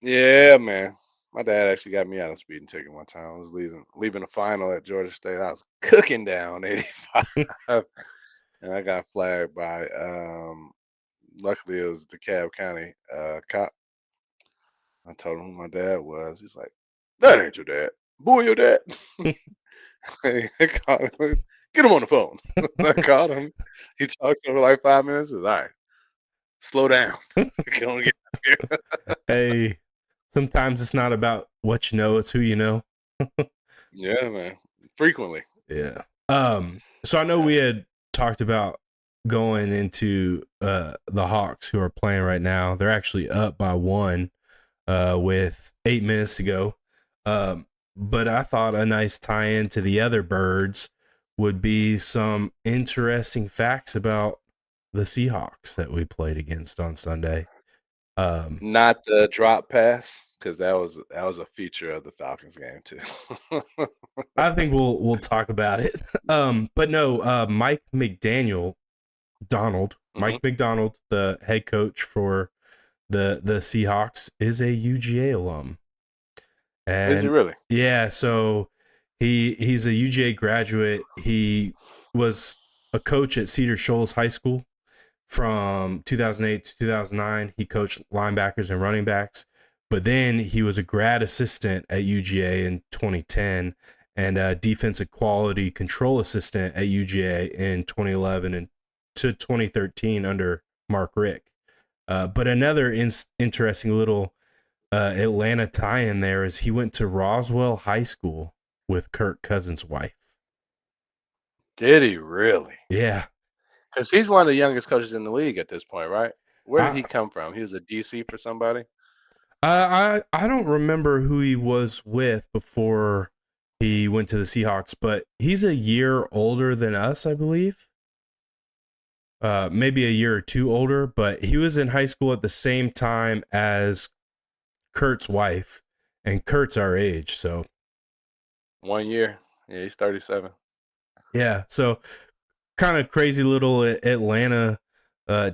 Yeah, man. My dad actually got me out of a speeding ticket one time. I was leaving a final at Georgia State. I was cooking down 85, and I got flagged by. Luckily, it was the DeKalb County cop. I told him who my dad was. He's like, "That ain't your dad. Boy, your dad." Get him on the phone. I called him. He talked to him for like 5 minutes. He was, all right, slow down. Get here. Hey, sometimes it's not about what you know, it's who you know. Yeah, man. Frequently. Yeah. So I know we had talked about going into the Hawks, who are playing right now. They're actually up by 1 with 8 minutes to go. But I thought a nice tie-in to the other birds would be some interesting facts about the Seahawks that we played against on Sunday. Not the drop pass, because that was a feature of the Falcons game too. I think we'll talk about it. But no, Mike Hmm. McDonald, the head coach for the Seahawks, is a UGA alum. Is he And really? yeah, so he's a UGA graduate. He was a coach at Cedar Shoals High School from 2008 to 2009. He coached linebackers and running backs, but then he was a grad assistant at UGA in 2010 and a defensive quality control assistant at UGA in 2011 and to 2013 under Mark Rick. But another interesting little Atlanta tie-in there is he went to Roswell High School with Kirk Cousins' wife. Did he really? Yeah, Because he's one of the youngest coaches in the league at this point, right? Where did I he come from? He was a DC for somebody. I don't remember who he was with before he went to the Seahawks, but he's a year older than us, I believe. Maybe a year or two older, but he was in high school at the same time as Kurt's wife, and Kurt's our age, so 1 year. Yeah, he's 37. yeah. So kind of crazy little Atlanta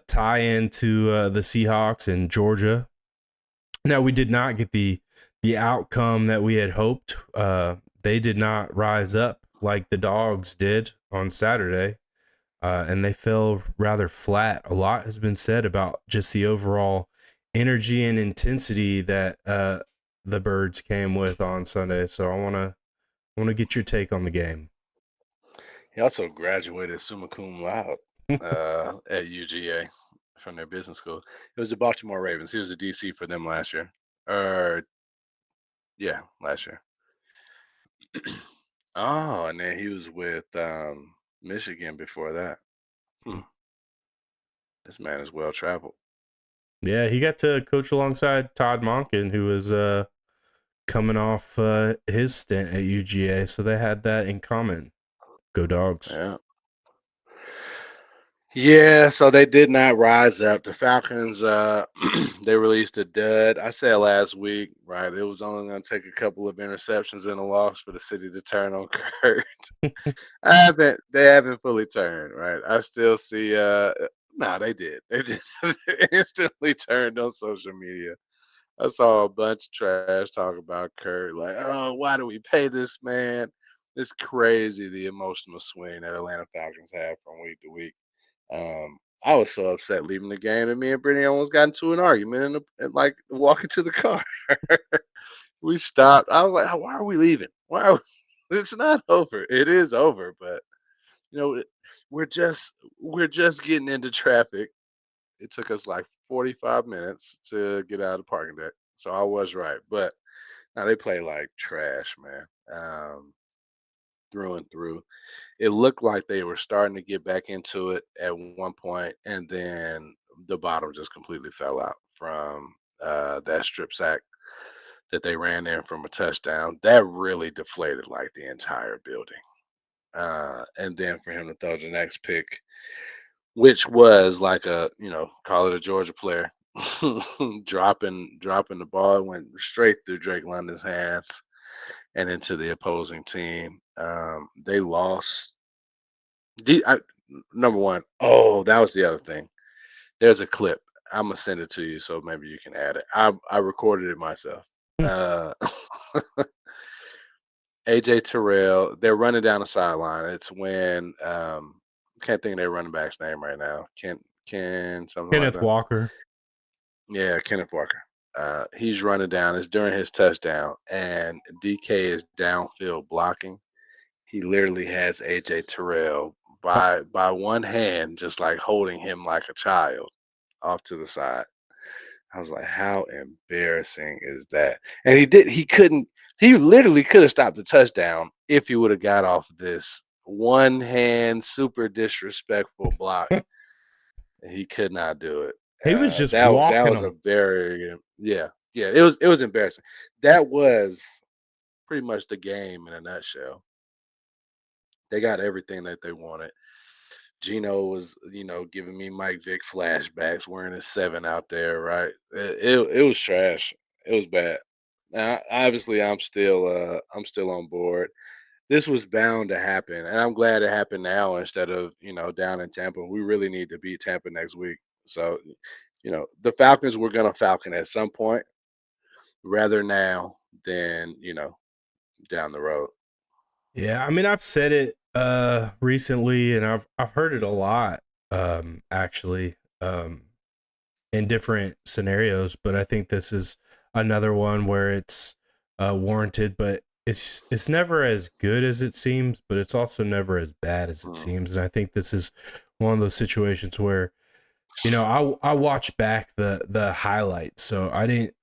tie into the Seahawks and Georgia. Now we did not get the outcome that we had hoped. They did not rise up like the Dogs did on Saturday, and they fell rather flat. A lot has been said about just the overall energy and intensity that the Birds came with on Sunday. So I want to get your take on the game. He also graduated summa cum laude at UGA from their business school. It was the Baltimore Ravens. He was a DC for them last year. Yeah, last year. Oh, and then he was with Michigan before that. Hmm. This man is well traveled. Yeah, he got to coach alongside Todd Monken, who was coming off his stint at UGA, so they had that in common. Go Dogs! Yeah. Yeah, so they did not rise up. The Falcons, they released a dud. I said last week, right? It was only going to take a couple of interceptions and a loss for the city to turn on Kurt. They haven't fully turned, right? I still see, nah, they did. They did. They instantly turned on social media. I saw a bunch of trash talk about Kurt, like, oh, why do we pay this man? It's crazy the emotional swing that Atlanta Falcons have from week to week. I was so upset leaving the game, and me and Brittany almost got into an argument like walking to the car. We stopped. I was like, "Why are we leaving? Why? Are we? It's not over. It is over, but you know, we're just getting into traffic. It took us like 45 minutes to get out of the parking deck, so I was right. But now they play like trash, man, through and through. It looked like they were starting to get back into it at one point, and then the bottom just completely fell out from that strip sack that they ran in from a touchdown. That really deflated like the entire building. And then for him to throw the next pick, which was like call it a Georgia player, dropping the ball, went straight through Drake London's hands and into the opposing team. They lost. Number one, oh, that was the other thing. There's a clip. I'm gonna send it to you so maybe you can add it. I recorded it myself. Uh, AJ Terrell, they're running down the sideline. It's when can't think of their running back's name right now. Ken something like Kenneth that. Walker. Yeah, Kenneth Walker. He's running down. It's during his touchdown, and DK is downfield blocking. He literally has AJ Terrell by one hand, just like holding him like a child off to the side. I was like, how embarrassing is that? And he literally could have stopped the touchdown if he would have got off this one hand super disrespectful block. He could not do it. He was just That walking was a them. very yeah, it was embarrassing. That was pretty much the game in a nutshell. They got everything that they wanted. Gino was, giving me Mike Vick flashbacks, wearing his 7 out there, right? It was trash. It was bad. Now, obviously, I'm still on board. This was bound to happen, and I'm glad it happened now instead of down in Tampa. We really need to beat Tampa next week. So, the Falcons were gonna Falcon at some point, rather now than down the road. Yeah, I mean I've said it recently and I've heard it a lot actually in different scenarios, but I think this is another one where it's warranted, but it's never as good as it seems, but it's also never as bad as it Mm, seems. And I think this is one of those situations where I watched back the highlights, so I didn't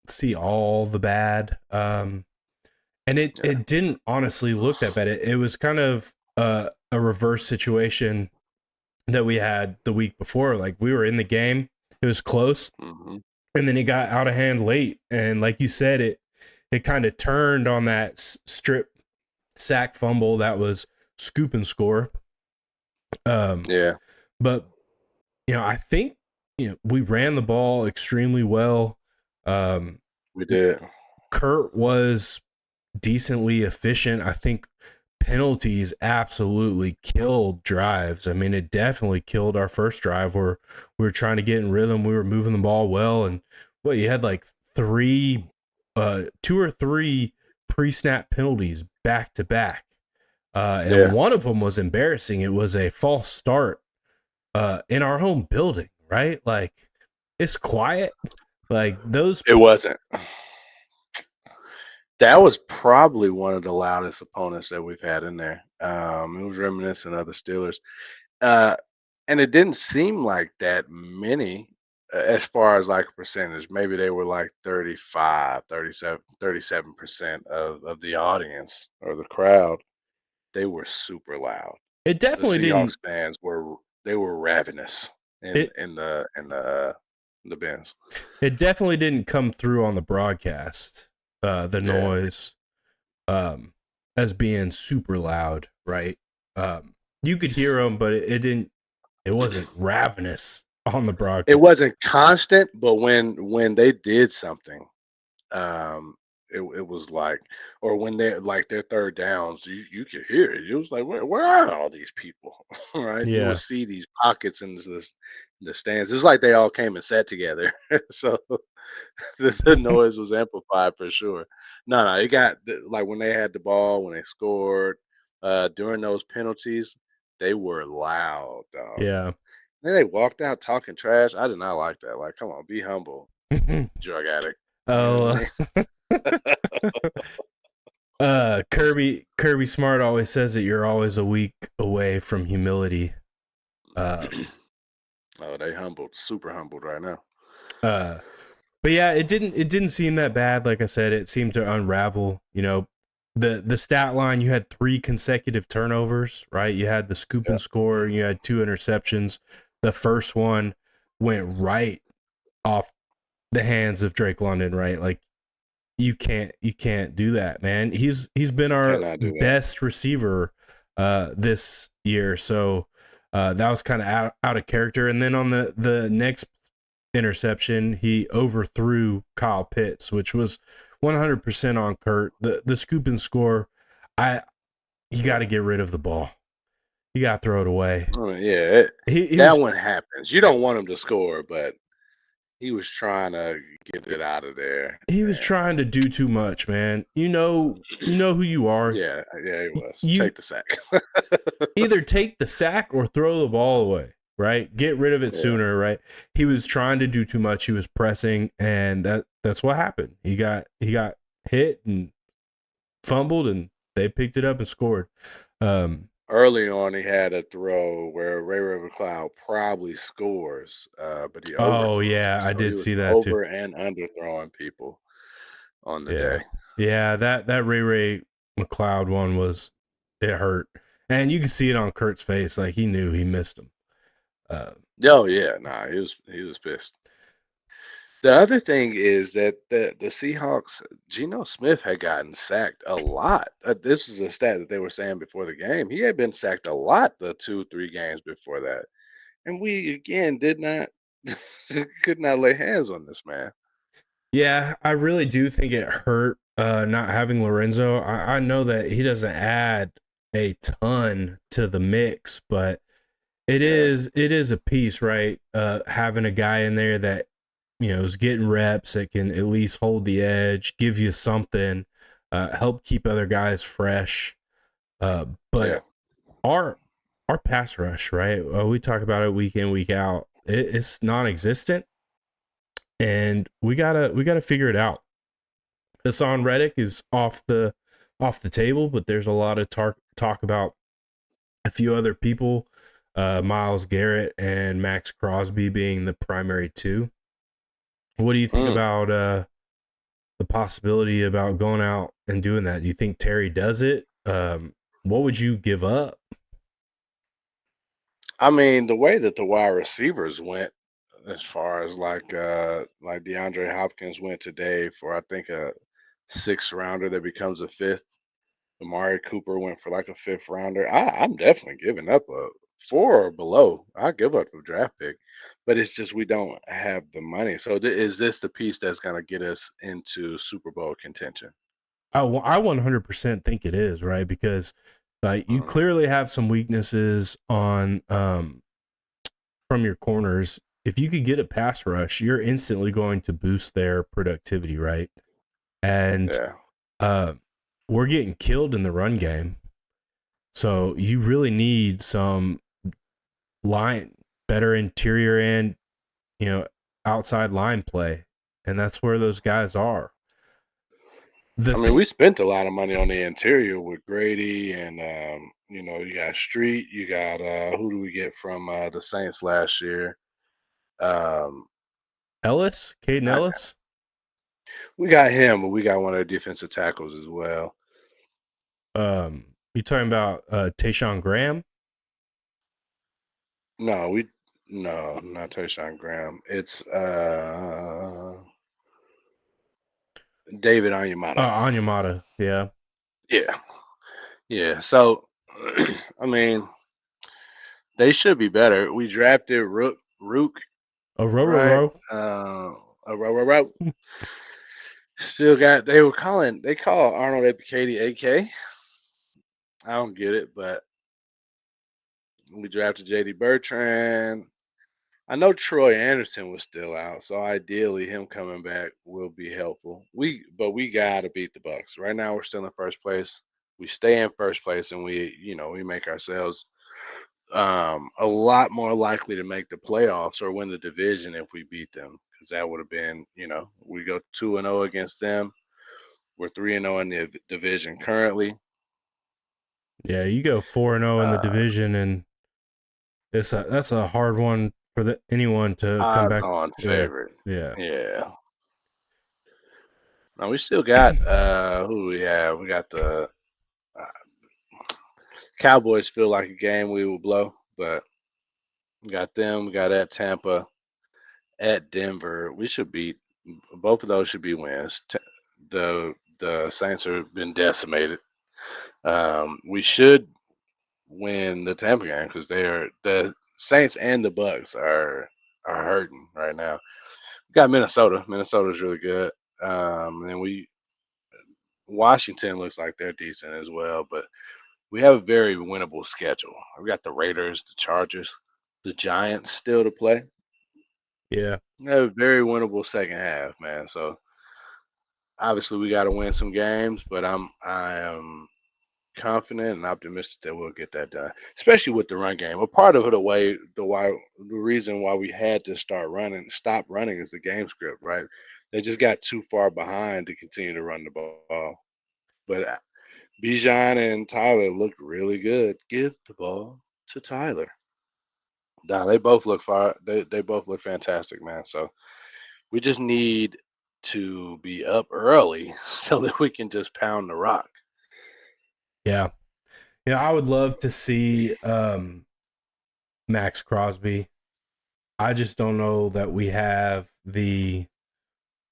see all the bad. And it yeah. it didn't honestly look that bad. It was kind of a reverse situation that we had the week before. Like we were in the game, it was close, Hmm. and then it got out of hand late. And like you said, it kind of turned on that strip sack fumble that was scoop and score. Um, Yeah, but I think we ran the ball extremely well. Um, we did. Kurt was decently efficient. I think penalties absolutely killed drives. I mean, it definitely killed our first drive where we were trying to get in rhythm. We were moving the ball well, and you had like two or three pre-snap penalties back to back, and Yeah, one of them was embarrassing. It was a false start in our home building, right? Like it's quiet. Like those. it wasn't. That was probably one of the loudest opponents that we've had in there. It was reminiscent of the Steelers. Uh, and it didn't seem like that many as far as like a percentage. Maybe they were like 35, 37% of the audience or the crowd. They were super loud. It The definitely Seahawks didn't. fans were ravenous in It the bins. It definitely didn't come through on the broadcast. The Yeah. noise, as being super loud, right? You could hear them, but it didn't. It wasn't ravenous on the It broadcast. wasn't constant, but when they did something, um, it was like, or when they like their third downs, you could hear it. It was like, where are all these people? Right? You would Yeah, see these pockets in the stands. It's like they all came and sat together. So the noise was amplified for sure. No, it got like when they had the ball, when they scored, during those penalties, they were loud, dog. yeah. Then they walked out talking trash. I did not like that. Like, come on, be humble, drug addict. You know what I Oh, mean? Kirby Smart always says that you're always a week away from humility. Um, Oh, they humbled, super humbled right now. uh, But yeah, it didn't seem that bad. Like I said, it seemed to unravel. The stat line. You had 3 consecutive turnovers, right? You had the scoop Yeah. and score. And you had 2 interceptions. The first one went right off the hands of Drake London, right? Like you can't do that, man. He's been our Cannot do that. best receiver this year, so that was kind of out of character. And then on the next interception, he overthrew Kyle Pitts, which was 100% on Kurt. The scoop and score, you got to get rid of the ball. You got to throw it away. I mean, yeah, He that was one happens. You don't want him to score, but he was trying to get it out of there. he was And trying to do too much, man. You know who you are. yeah, yeah, he was. You Take the sack. either take the sack or throw the ball away, right? Get rid of it Yeah. sooner, right? He was trying to do too much. He was pressing, and that's what happened. He got hit and fumbled, and they picked it up and scored. Um, Early on, he had a throw where Ray River Cloud probably scores, but he oh overthrew him. yeah, I So he did was see that too. over and underthrowing people on the Yeah, day. yeah. That Ray McLeod one it hurt, and you can see it on Kurt's face. Like he knew he missed him. Uh, Oh yeah, nah, he was pissed. The other thing is that the Seahawks, Geno Smith had gotten sacked a lot. This is a stat that they were saying before the game. He had been sacked a lot the 2, 3 games before that, and we again did not could not lay hands on this man. Yeah, I really do think it hurt not having Lorenzo. I know that he doesn't add a ton to the mix, but Yeah, it is a piece, right? Having a guy in there that is getting reps, that can at least hold the edge, give you something, help keep other guys fresh. yeah. But our our pass rush, right? We talk about it week in, week out. It's non-existent, and we gotta figure it out. Hassan Reddick is off the table, but there's a lot of talk about a few other people, Miles Garrett and Max Crosby being the primary two. What do you think Mm. about the possibility about going out and doing that? Do you think Terry does it? What would you give up? I mean, the way that the wide receivers went, as far as like DeAndre Hopkins went today for I think a sixth rounder that becomes a fifth. Amari Cooper went for like a fifth rounder. I'm definitely giving up a 4 or below. I give up a draft pick, but it's just we don't have the money. So is this the piece that's going to get us into Super Bowl contention? I 100% think it is, right? Because you Mm, clearly have some weaknesses on from your corners. If you could get a pass rush, you're instantly going to boost their productivity, right? And yeah. uh, we're getting killed in the run game. So you really need some line, better interior and, outside line play. And that's where those guys are. The I mean, thing, we spent a lot of money on the interior with Grady and you got Street. You got who do we get from the Saints last year? Um, Ellis, Caden I, Ellis, we got him, but we got one of the defensive tackles as well. you talking about Tayshawn Graham? No, no, not Tayshawn Graham. It's David Onyemata. Anyamata, yeah. Yeah, yeah. So, I mean, they should be better. We drafted Rook, A row, row, right? row. Row. Still got. They call Arnold Epicady AK. I don't get it, but we drafted JD Bertrand. I know Troy Anderson was still out, so ideally him coming back will be helpful. We gotta beat the Bucks. Right now we're still in first place. We stay in first place and we make ourselves a lot more likely to make the playoffs or win the division if we beat them. Because that would have been, we go 2-0 against them. We're 3-0 in the division currently. Yeah, you go 4-0 in the Uh, division, and that's a hard one for anyone to come Odds back. on Yeah, favorite. yeah, Yeah. Now we still got who we have? We got the uh, Cowboys feel like a game we will blow, but we got them. We got at Tampa, at Denver. We should beat both of those. Should be wins. The Saints have been decimated. We should win the Tampa game because the Saints and the Bucks are hurting right now. We got Minnesota. Minnesota's really good. And we Washington looks like they're decent as well, but we have a very winnable schedule. We got the Raiders, the Chargers, the Giants still to play. yeah, We have a very winnable second half, man. So obviously we got to win some games, but I am confident and optimistic that we'll get that done, especially with the run game. A part of the reason why we had to stop running is the game script, right? They just got too far behind to continue to run the ball. But Bijan and Tyler looked really good. Give the ball to Tyler. Nah, they both look far. They both look fantastic, man. So we just need to be up early so that we can just pound the rock. yeah, yeah. I would love to see Max Crosby. I just don't know that we have the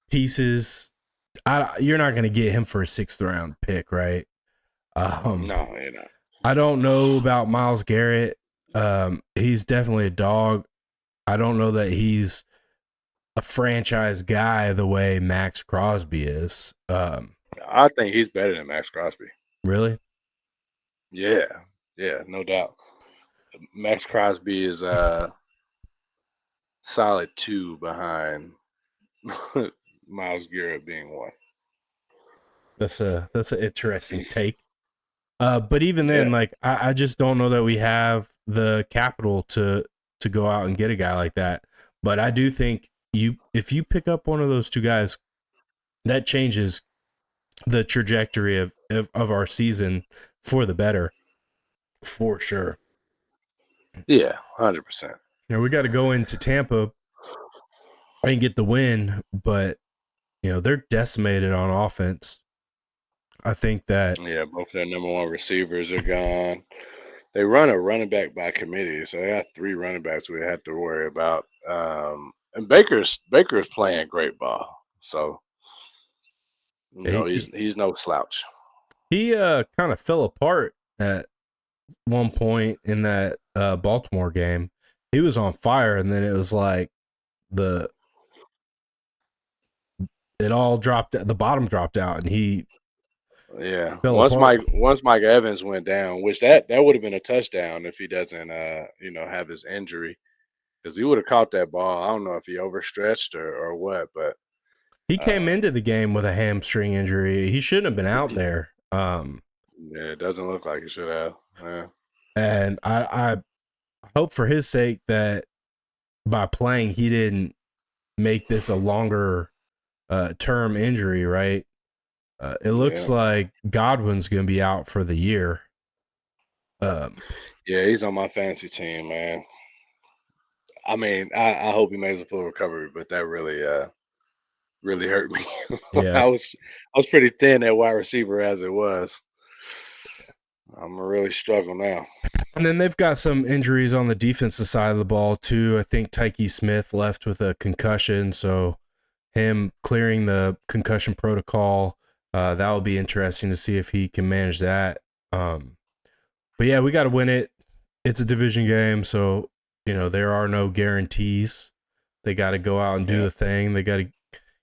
pieces. You're not going to get him for a 6th round pick, right? No, you're not. I don't know about Myles Garrett. He's definitely a dog. I don't know that he's a franchise guy the way Max Crosby is. I think he's better than Max Crosby. Really? Yeah, no doubt. Max Crosby is solid 2 behind Myles Garrett being 1. That's an interesting take. But even then, Yeah, like I just don't know that we have the capital to go out and get a guy like that. But I do think if you pick up one of those two guys, that changes the trajectory of our season for the better, for sure. yeah, 100%. Now we got to go into Tampa and get the win, but they're decimated on offense. I think that Yeah, both their number 1 receivers are gone. They run a running back by committee, so they got 3 running backs we had to worry about. And Baker's playing great ball, so he he's no slouch. kind of fell apart at one point in that Baltimore game. He was on fire, and then it was like it all dropped. The bottom dropped out, and he Yeah, fell apart. once Mike Evans went down, which that would have been a touchdown if he doesn't have his injury, because he would have caught that ball. I don't know if he overstretched or what, but He came into the game with a hamstring injury. He shouldn't have been out there. Yeah, it doesn't look like he should have. Yeah. And I hope for his sake that by playing he didn't make this a longer term injury, right? It looks like Godwin's going to be out for the year. Yeah, he's on my fantasy team, man. I mean, I hope he makes a full recovery, but that really hurt me. Yeah. I was pretty thin at wide receiver as it was. I'm really struggling now. And then they've got some injuries on the defensive side of the ball too. I think Tyke Smith left with a concussion, so him clearing the concussion protocol, that will be interesting to see if he can manage that. But yeah, we got to win it. It's a division game, so there are no guarantees. They got to go out and do the thing. They got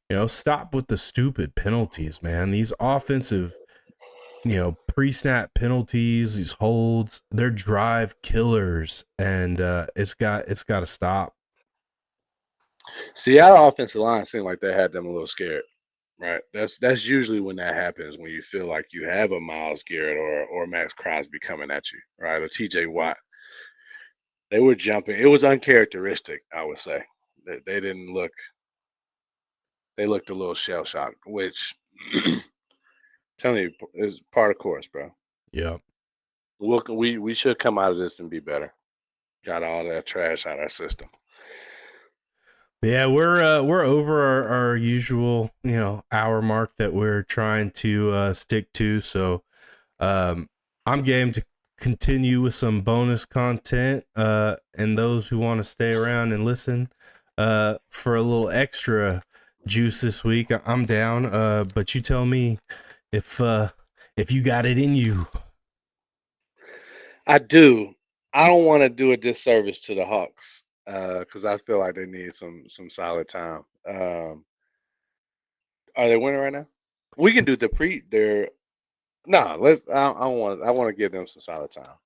to stop with the stupid penalties, man. These offensive pre-snap penalties, these holds, they're drive killers, and it's got to stop. See, our offensive line seemed like they had them a little scared, right? That's usually when that happens, when you feel like you have a Myles Garrett or Max Crosby coming at you, right? Or TJ Watt. They were jumping. It was uncharacteristic, I would say. They didn't look. They looked a little shell shocked, which telling you is part of course, bro. Yeah. We should come out of this and be better. Got all that trash out of our system. Yeah, we're over our usual hour mark that we're trying to stick to. So I'm game to continue with some bonus content. And those who want to stay around and listen for a little extra juice this week, I'm down. But you tell me if you got it in you. I do. I don't want to do a disservice to the Hawks because I feel like they need some solid time. Are they winning right now? We can do the pre. They're no. Let's. I want. I want to give them some solid time.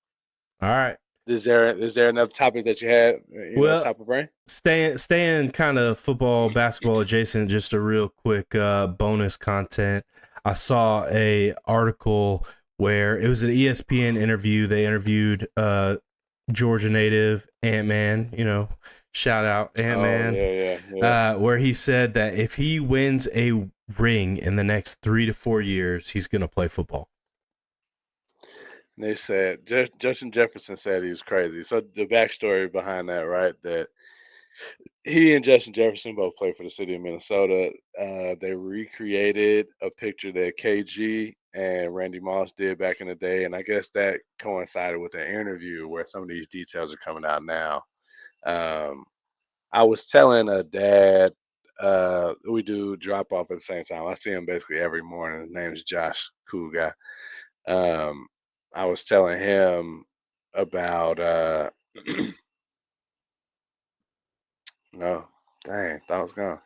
All right. Is there another topic that you had? Top of brain. Staying kind of football, basketball adjacent. Just a real quick bonus content. I saw a article where it was an ESPN interview. They interviewed Georgia native Ant-Man. Shout out Ant-Man. Yeah. Where he said that if he wins a ring in the next 3 to 4 years, he's going to play football. And they said Justin Jefferson said he was crazy. So the backstory behind that, right? That he and Justin Jefferson both played for the city of Minnesota. They recreated a picture that KG and Randy Moss did back in the day, and I guess that coincided with an interview where some of these details are coming out now. I was telling a dad we do drop off at the same time. I see him basically every morning. His name's Josh, cool guy. Um, I was telling him about no, dang, thought I was gone.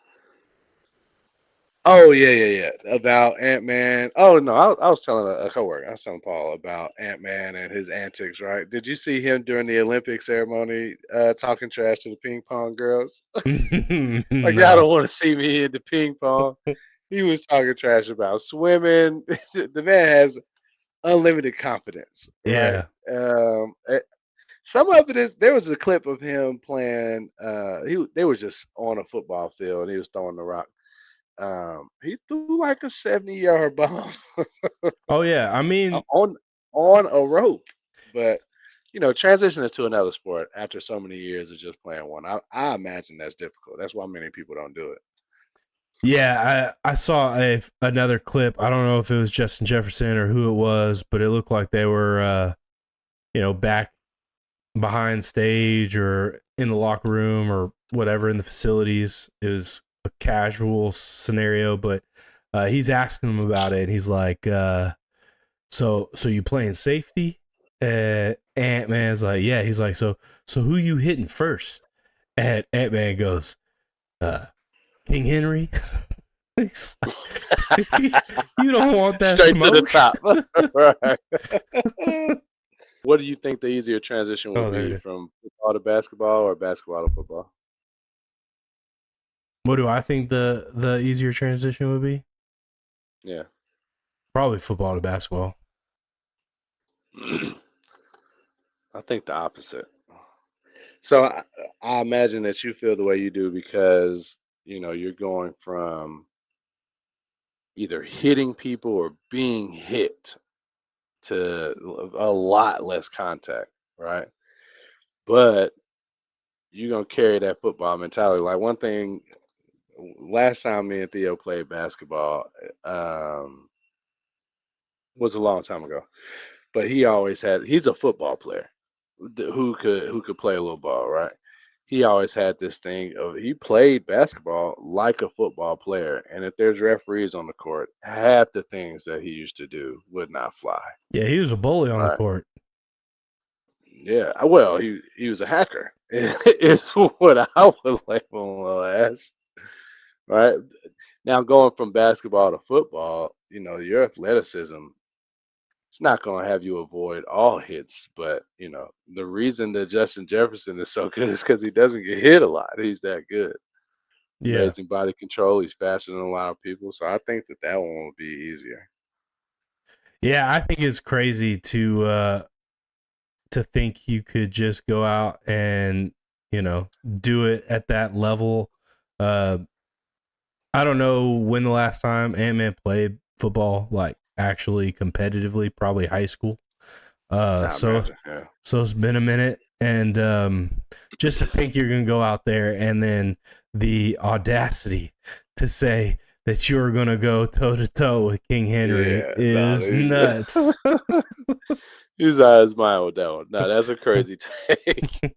Oh yeah. About Ant-Man. Oh no, I was telling a coworker. I was telling Paul about Ant-Man and his antics. Right? Did you see him during the Olympic ceremony talking trash to the ping pong girls? Like y'all No. don't want to see me into ping pong. He was talking trash about swimming. The man has unlimited confidence, right? Yeah. Some of it is there was a clip of him playing. They were just on a football field and he was throwing the rock. He threw like a 70-yard bomb Oh yeah. I mean, on a rope, but transitioning to another sport after so many years of just playing one, I imagine that's difficult. That's why many people don't do it. yeah, I saw another clip. I don't know if it was Justin Jefferson or who it was, but it looked like they were, back behind stage or in the locker room or whatever in the facilities. It was a casual scenario, but he's asking him about it. And he's like, so you playing safety? Ant-Man's like, yeah. He's like, so who you hitting first? And Ant-Man goes, King Henry. He's like, you don't want that Straight to the smoke. top. Right. What do you think the easier transition will Oh, there be it is. from football to basketball or basketball to football? What do I think the easier transition would be? Yeah. Probably football to basketball. I think the opposite. So I imagine that you feel the way you do because you're going from either hitting people or being hit to a lot less contact, right? But you're gonna carry that football mentality. Like one thing, last time me and Theo played basketball was a long time ago, but he's a football player who could play a little ball, right? He always had this thing of he played basketball like a football player, and if there's referees on the court, half the things that he used to do would not fly, Yeah, he was a bully on the right? court. Yeah, well, he was a hacker, is what I would label him as, right? Now going from basketball to football, your athleticism, it's not going to have you avoid all hits, but the reason that Justin Jefferson is so good is because he doesn't get hit a lot. He's that good. Yeah. Amazing body control. He's faster than a lot of people, so I think that one will be easier. Yeah, I think it's crazy to think you could just go out and, do it at that level. Uh I don't know when the last time Ant-Man played football like actually competitively, probably high school. I So imagine, yeah. it's been a minute, and just to think you're gonna go out there and then the audacity to say that you're gonna go toe to toe with King Henry Yeah, no, is nuts. he's out of his mind with that one. No, that's a crazy take.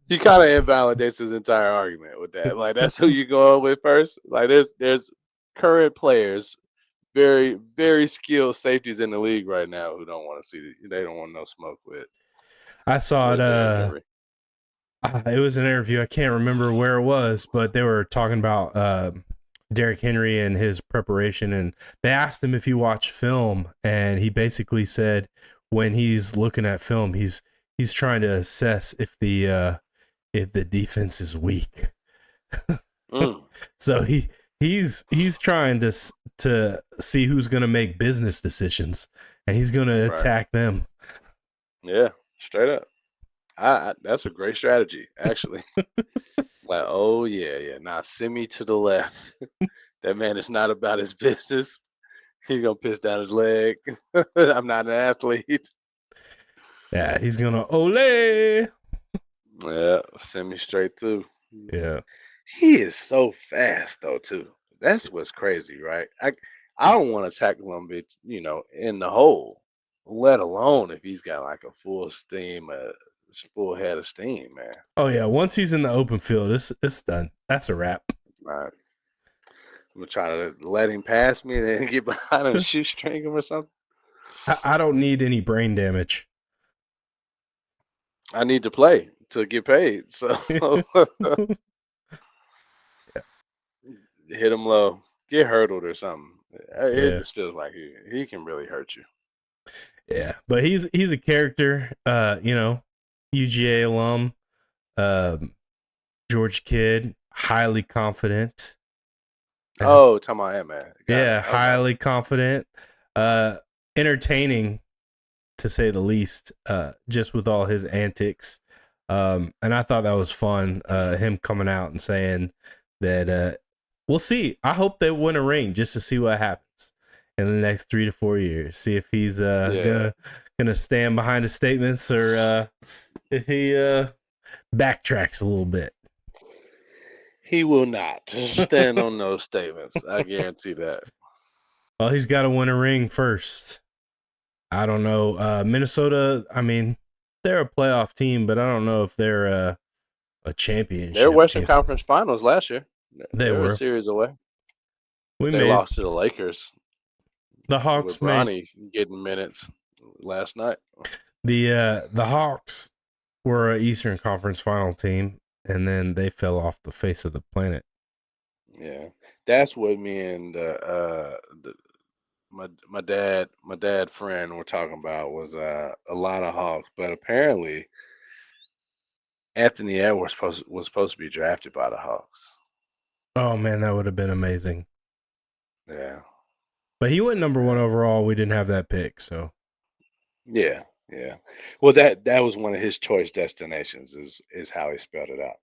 He kind of invalidates his entire argument with that. Like that's who you go with first. Like there's current players, very very skilled safeties in the league right now who don't want to see. They don't want no smoke I saw it. with Henry. It was an interview. I can't remember where it was, but they were talking about Derrick Henry and his preparation, and they asked him if he watched film, and he basically said when he's looking at film, he's trying to assess if the defense is weak. Mm, So he's trying to see who's going to make business decisions, and he's going to right. attack them. Yeah. Straight up. That's a great strategy, actually. Like, oh yeah. Now send me to the left. That man is not about his business. He's gonna piss down his leg. I'm not an athlete. Yeah, he's going to ole. Yeah, send me straight through. Yeah. He is so fast though too. That's what's crazy, right? I don't want to tackle him, in the hole. Let alone if he's got like a full head of steam, man. Oh yeah, once he's in the open field, it's done. That's a wrap. Right. I'm gonna try to let him pass me and then get behind him and shoestring him or something. I don't need any brain damage. I need to play to get paid, so hit him low, get hurdled or something. It Yeah. just feels like he can really hurt you. Yeah. But he's a character, UGA alum, Georgia kid, highly confident. Oh, talking about him, man. Got it. Yeah, Okay. highly confident, entertaining to say the least, just with all his antics. And I thought that was fun, him coming out and saying that we'll see. I hope they win a ring just to see what happens in the next 3 to 4 years. See if he's Yeah. gonna stand behind his statements or if he backtracks a little bit. He will not stand on those statements. I guarantee that. Well, he's got to win a ring first. I don't know. Minnesota, I mean, they're a playoff team, but I don't know if they're a They're championship Western team. Conference Finals last year. They They were a were. series away. We They made lost to the Lakers the with Hawks made Bronny getting minutes last night. the Hawks were a Eastern Conference final team, and then they fell off the face of the planet. Yeah, that's what me and my dad friend were talking about was a lot of Hawks, but apparently Anthony Edwards was supposed to be drafted by the Hawks. Oh man, that would have been amazing. Yeah, But he went number 1 yeah, overall. We didn't have that pick, so yeah, yeah. Well, that was one of his choice destinations. Is how he spelled it out.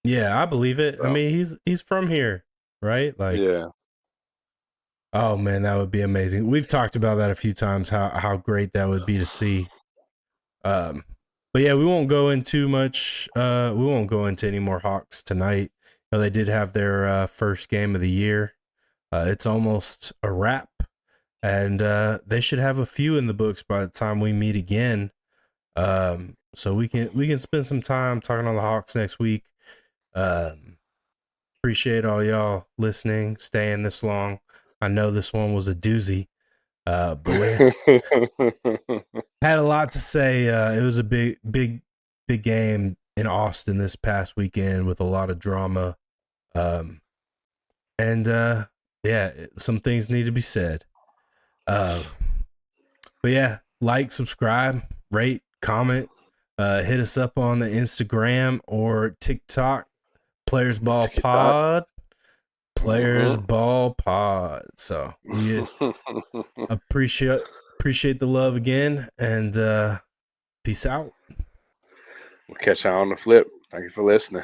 yeah, I believe it. I So mean, he's from here, right? Like, yeah, oh man, that would be amazing. We've talked about that a few times. How great that would be to see. Um, but yeah, we won't go into much. We won't go into any more Hawks tonight. You know, they did have their first game of the year. It's almost a wrap, and they should have a few in the books by the time we meet again. So we can spend some time talking on the Hawks next week. Appreciate all y'all listening, staying this long. I know this one was a doozy, but we had a lot to say. It was a big game in Austin this past weekend with a lot of drama. Um, and yeah, some things need to be said. But yeah, like, subscribe, rate, comment, hit us up on the Instagram or TikTok, Players Ball TikTok. Pod. Players Mhm. Ball Pod. So we appreciate the love again, and peace out. We'll catch you on the flip. Thank you for listening.